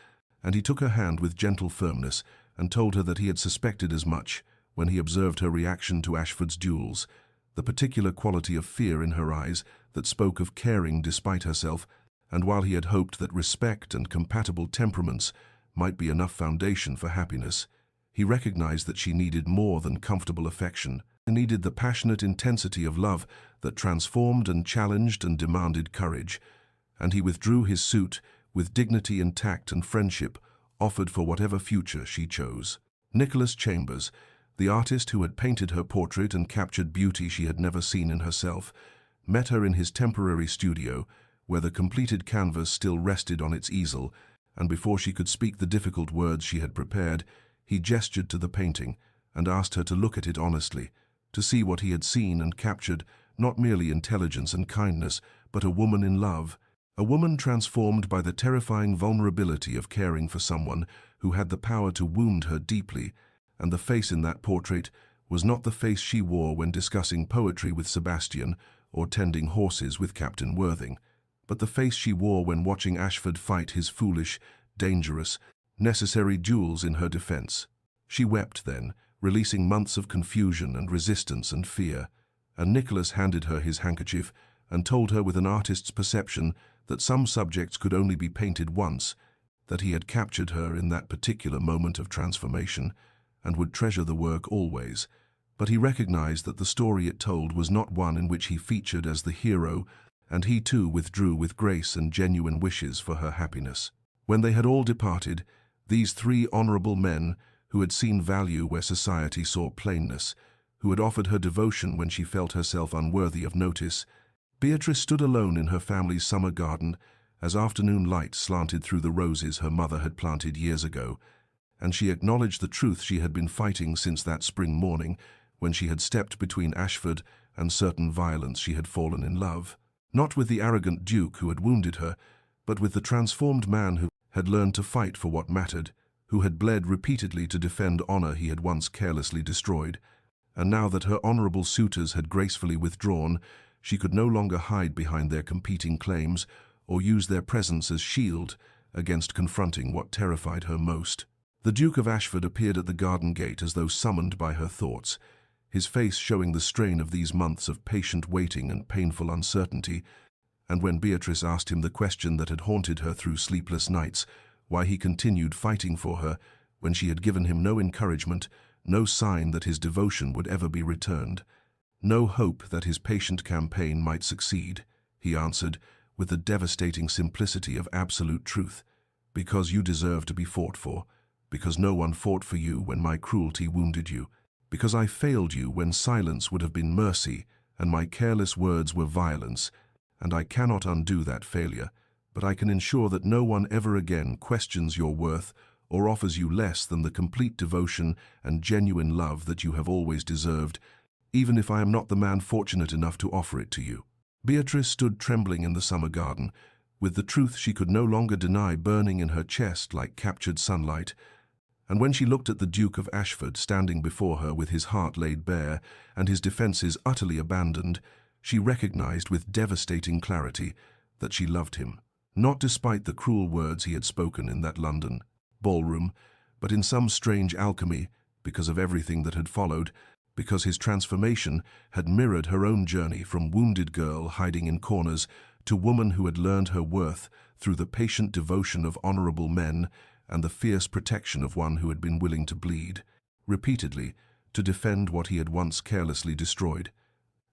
and he took her hand with gentle firmness and told her that he had suspected as much when he observed her reaction to Ashford's duels, the particular quality of fear in her eyes that spoke of caring despite herself, and while he had hoped that respect and compatible temperaments might be enough foundation for happiness, he recognized that she needed more than comfortable affection, and needed the passionate intensity of love that transformed and challenged and demanded courage, and he withdrew his suit with dignity and tact and friendship offered for whatever future she chose. Nicholas Chambers, the artist who had painted her portrait and captured beauty she had never seen in herself, met her in his temporary studio, where the completed canvas still rested on its easel, and before she could speak the difficult words she had prepared, he gestured to the painting and asked her to look at it honestly, to see what he had seen and captured, not merely intelligence and kindness, but a woman in love, a woman transformed by the terrifying vulnerability of caring for someone who had the power to wound her deeply, and the face in that portrait was not the face she wore when discussing poetry with Sebastian or tending horses with Captain Worthing, but the face she wore when watching Ashford fight his foolish, dangerous, necessary duels in her defense. She wept then, releasing months of confusion and resistance and fear, and Nicholas handed her his handkerchief and told her with an artist's perception that some subjects could only be painted once, that he had captured her in that particular moment of transformation and would treasure the work always, but he recognized that the story it told was not one in which he featured as the hero, and he too withdrew with grace and genuine wishes for her happiness. When they had all departed, these 3 honourable men, who had seen value where society saw plainness, who had offered her devotion when she felt herself unworthy of notice, Beatrice stood alone in her family's summer garden as afternoon light slanted through the roses her mother had planted years ago, and she acknowledged the truth she had been fighting since that spring morning when she had stepped between Ashford and certain violence she had fallen in love. Not with the arrogant Duke who had wounded her, but with the transformed man who had learned to fight for what mattered, who had bled repeatedly to defend honor he had once carelessly destroyed, and now that her honorable suitors had gracefully withdrawn, she could no longer hide behind their competing claims or use their presence as shield against confronting what terrified her most. The Duke of Ashford appeared at the garden gate as though summoned by her thoughts, his face showing the strain of these months of patient waiting and painful uncertainty, and when Beatrice asked him the question that had haunted her through sleepless nights, why he continued fighting for her when she had given him no encouragement, no sign that his devotion would ever be returned, no hope that his patient campaign might succeed, he answered, with the devastating simplicity of absolute truth, "Because you deserve to be fought for, because no one fought for you when my cruelty wounded you, because I failed you when silence would have been mercy, and my careless words were violence, and I cannot undo that failure, but I can ensure that no one ever again questions your worth or offers you less than the complete devotion and genuine love that you have always deserved, even if I am not the man fortunate enough to offer it to you." Beatrice stood trembling in the summer garden, with the truth she could no longer deny burning in her chest like captured sunlight, and when she looked at the Duke of Ashford standing before her with his heart laid bare and his defences utterly abandoned, she recognized with devastating clarity that she loved him, not despite the cruel words he had spoken in that London ballroom, but in some strange alchemy, because of everything that had followed, because his transformation had mirrored her own journey from wounded girl hiding in corners to woman who had learned her worth through the patient devotion of honorable men and the fierce protection of one who had been willing to bleed, repeatedly, to defend what he had once carelessly destroyed.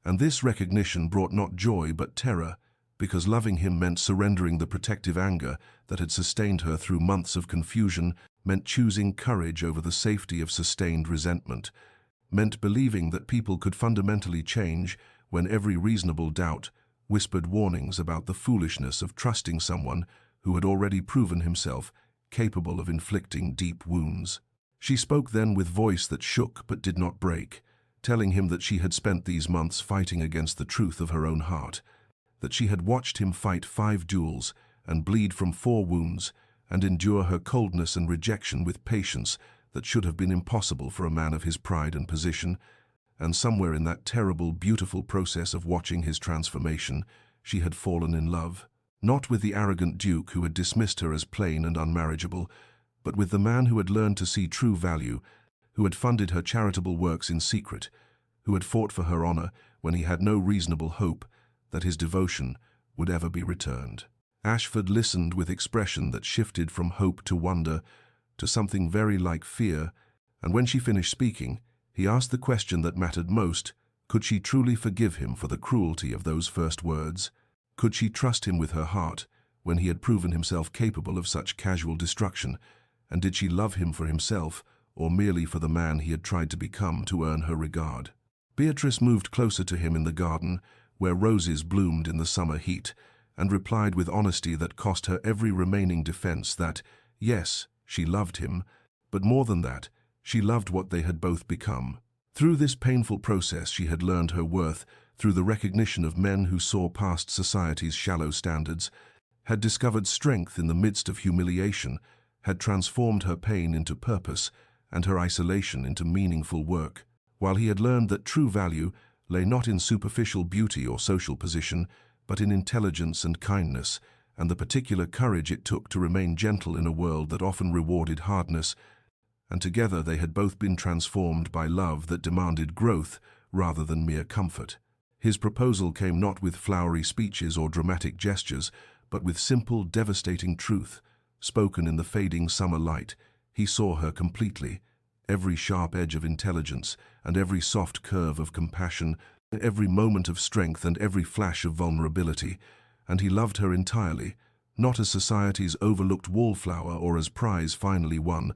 And this recognition brought not joy but terror, because loving him meant surrendering the protective anger that had sustained her through months of confusion, meant choosing courage over the safety of sustained resentment, meant believing that people could fundamentally change when every reasonable doubt whispered warnings about the foolishness of trusting someone who had already proven himself capable of inflicting deep wounds. She spoke then with voice that shook but did not break, telling him that she had spent these months fighting against the truth of her own heart, that she had watched him fight 5 duels and bleed from 4 wounds and endure her coldness and rejection with patience that should have been impossible for a man of his pride and position, and somewhere in that terrible, beautiful process of watching his transformation, she had fallen in love, not with the arrogant duke who had dismissed her as plain and unmarriageable, but with the man who had learned to see true value, who had funded her charitable works in secret, who had fought for her honor when he had no reasonable hope that his devotion would ever be returned. Ashford listened with expression that shifted from hope to wonder, to something very like fear, and when she finished speaking, he asked the question that mattered most: could she truly forgive him for the cruelty of those first words? Could she trust him with her heart when he had proven himself capable of such casual destruction? And did she love him for himself, or merely for the man he had tried to become to earn her regard? Beatrice moved closer to him in the garden, where roses bloomed in the summer heat, and replied with honesty that cost her every remaining defense that, yes, she loved him, but more than that, she loved what they had both become. Through this painful process she had learned her worth, through the recognition of men who saw past society's shallow standards, had discovered strength in the midst of humiliation, had transformed her pain into purpose and her isolation into meaningful work, while he had learned that true value lay not in superficial beauty or social position, but in intelligence and kindness, and the particular courage it took to remain gentle in a world that often rewarded hardness, and together they had both been transformed by love that demanded growth rather than mere comfort. His proposal came not with flowery speeches or dramatic gestures, but with simple, devastating truth, spoken in the fading summer light. He saw her completely, every sharp edge of intelligence and every soft curve of compassion, every moment of strength and every flash of vulnerability, and he loved her entirely, not as society's overlooked wallflower or as prize finally won,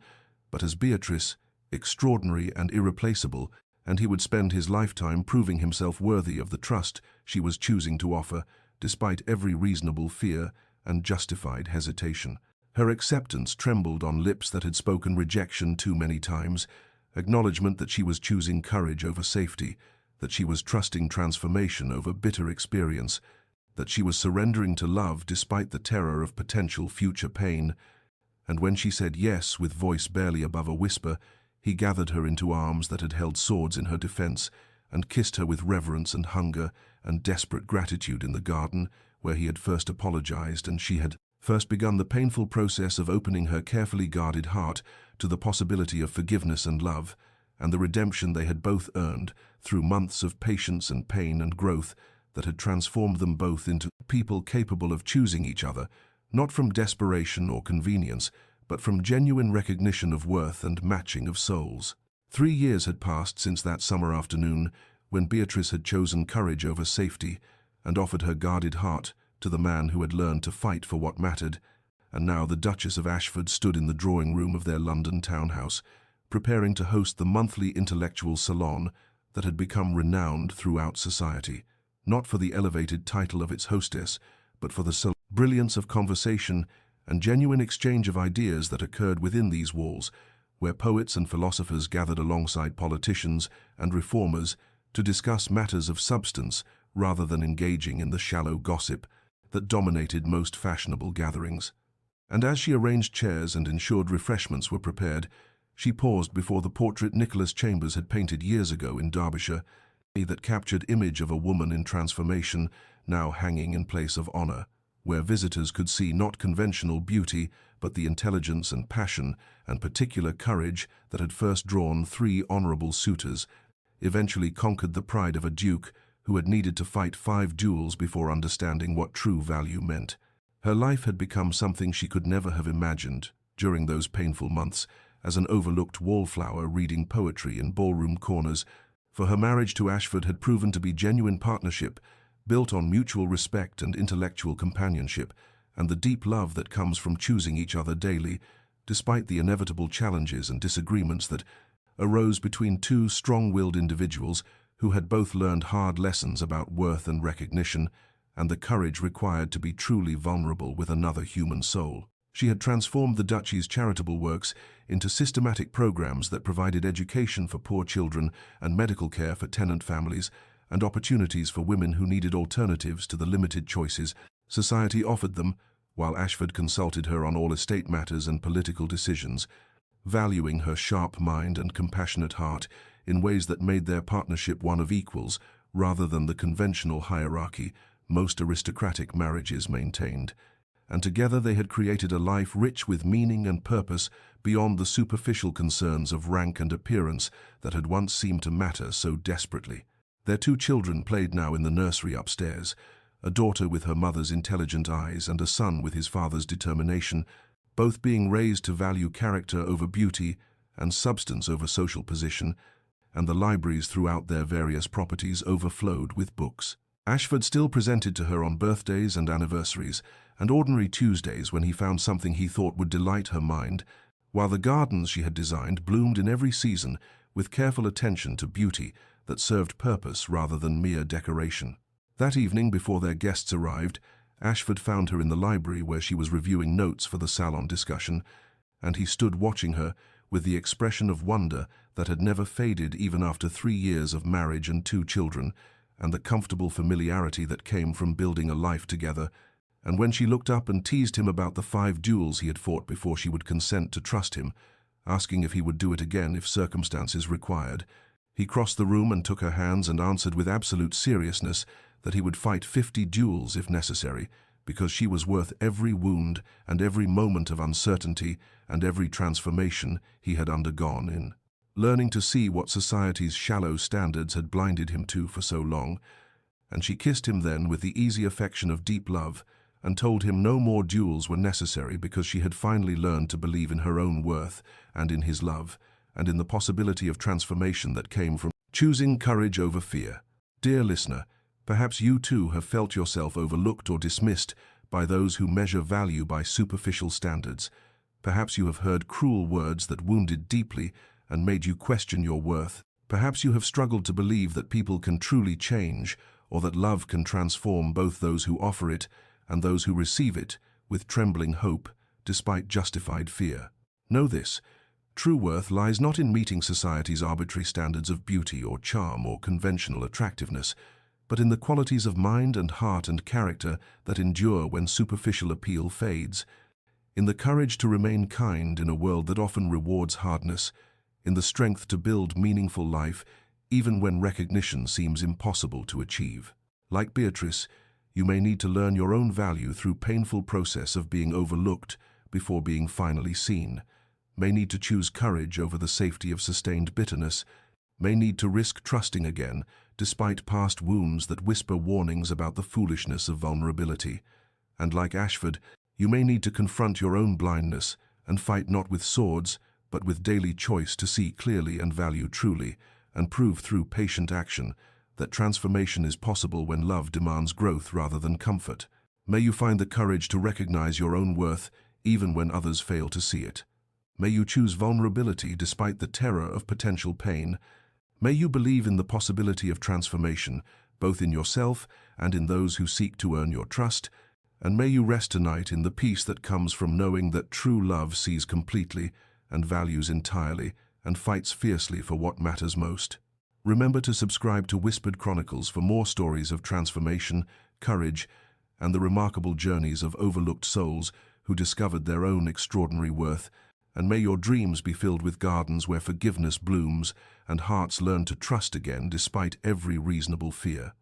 but as Beatrice, extraordinary and irreplaceable, and he would spend his lifetime proving himself worthy of the trust she was choosing to offer, despite every reasonable fear and justified hesitation. Her acceptance trembled on lips that had spoken rejection too many times, acknowledgement that she was choosing courage over safety, that she was trusting transformation over bitter experience, that she was surrendering to love despite the terror of potential future pain. And when she said yes with voice barely above a whisper, he gathered her into arms that had held swords in her defense and kissed her with reverence and hunger and desperate gratitude in the garden where he had first apologized and she had first begun the painful process of opening her carefully guarded heart to the possibility of forgiveness and love, and the redemption they had both earned through months of patience and pain and growth that had transformed them both into people capable of choosing each other, not from desperation or convenience, but from genuine recognition of worth and matching of souls. 3 years had passed since that summer afternoon when Beatrice had chosen courage over safety and offered her guarded heart to the man who had learned to fight for what mattered, and now the Duchess of Ashford stood in the drawing room of their London townhouse, preparing to host the monthly intellectual salon that had become renowned throughout society, not for the elevated title of its hostess, but for the brilliance of conversation and genuine exchange of ideas that occurred within these walls, where poets and philosophers gathered alongside politicians and reformers to discuss matters of substance rather than engaging in the shallow gossip that dominated most fashionable gatherings. And as she arranged chairs and ensured refreshments were prepared, she paused before the portrait Nicholas Chambers had painted years ago in Derbyshire, that captured image of a woman in transformation, now hanging in place of honor, where visitors could see not conventional beauty, but the intelligence and passion and particular courage that had first drawn 3 honorable suitors, eventually conquered the pride of a duke who had needed to fight 5 duels before understanding what true value meant. Her life had become something she could never have imagined during those painful months, as an overlooked wallflower reading poetry in ballroom corners, for her marriage to Ashford had proven to be genuine partnership, built on mutual respect and intellectual companionship, and the deep love that comes from choosing each other daily, despite the inevitable challenges and disagreements that arose between 2 strong-willed individuals who had both learned hard lessons about worth and recognition, and the courage required to be truly vulnerable with another human soul. She had transformed the Duchy's charitable works into systematic programs that provided education for poor children and medical care for tenant families, and opportunities for women who needed alternatives to the limited choices society offered them, while Ashford consulted her on all estate matters and political decisions, valuing her sharp mind and compassionate heart in ways that made their partnership one of equals rather than the conventional hierarchy most aristocratic marriages maintained. And together they had created a life rich with meaning and purpose beyond the superficial concerns of rank and appearance that had once seemed to matter so desperately. Their 2 children played now in the nursery upstairs, a daughter with her mother's intelligent eyes and a son with his father's determination, both being raised to value character over beauty and substance over social position, and the libraries throughout their various properties overflowed with books. Ashford still presented to her on birthdays and anniversaries, and ordinary Tuesdays when he found something he thought would delight her mind, while the gardens she had designed bloomed in every season with careful attention to beauty that served purpose rather than mere decoration. That evening, before their guests arrived, Ashford found her in the library where she was reviewing notes for the salon discussion, and he stood watching her with the expression of wonder that had never faded even after 3 years of marriage and 2 children, and the comfortable familiarity that came from building a life together. And when she looked up and teased him about the 5 duels he had fought before she would consent to trust him, asking if he would do it again if circumstances required, he crossed the room and took her hands and answered with absolute seriousness that he would fight 50 duels if necessary, because she was worth every wound and every moment of uncertainty and every transformation he had undergone in learning to see what society's shallow standards had blinded him to for so long. And she kissed him then with the easy affection of deep love, and told him no more duels were necessary because she had finally learned to believe in her own worth and in his love, and in the possibility of transformation that came from choosing courage over fear. Dear listener, perhaps you too have felt yourself overlooked or dismissed by those who measure value by superficial standards. Perhaps you have heard cruel words that wounded deeply and made you question your worth. Perhaps you have struggled to believe that people can truly change, or that love can transform both those who offer it and those who receive it with trembling hope, despite justified fear. Know this: true worth lies not in meeting society's arbitrary standards of beauty or charm or conventional attractiveness, but in the qualities of mind and heart and character that endure when superficial appeal fades, in the courage to remain kind in a world that often rewards hardness, in the strength to build meaningful life even when recognition seems impossible to achieve. Like Beatrice, you may need to learn your own value through painful process of being overlooked before being finally seen, may need to choose courage over the safety of sustained bitterness, may need to risk trusting again despite past wounds that whisper warnings about the foolishness of vulnerability. And like Ashford, you may need to confront your own blindness and fight not with swords, but with daily choice to see clearly and value truly, and prove through patient action that transformation is possible when love demands growth rather than comfort. May you find the courage to recognize your own worth even when others fail to see it. May you choose vulnerability despite the terror of potential pain. May you believe in the possibility of transformation, both in yourself and in those who seek to earn your trust, and may you rest tonight in the peace that comes from knowing that true love sees completely and values entirely and fights fiercely for what matters most. Remember to subscribe to Whispered Chronicles for more stories of transformation, courage, and the remarkable journeys of overlooked souls who discovered their own extraordinary worth, and may your dreams be filled with gardens where forgiveness blooms and hearts learn to trust again despite every reasonable fear.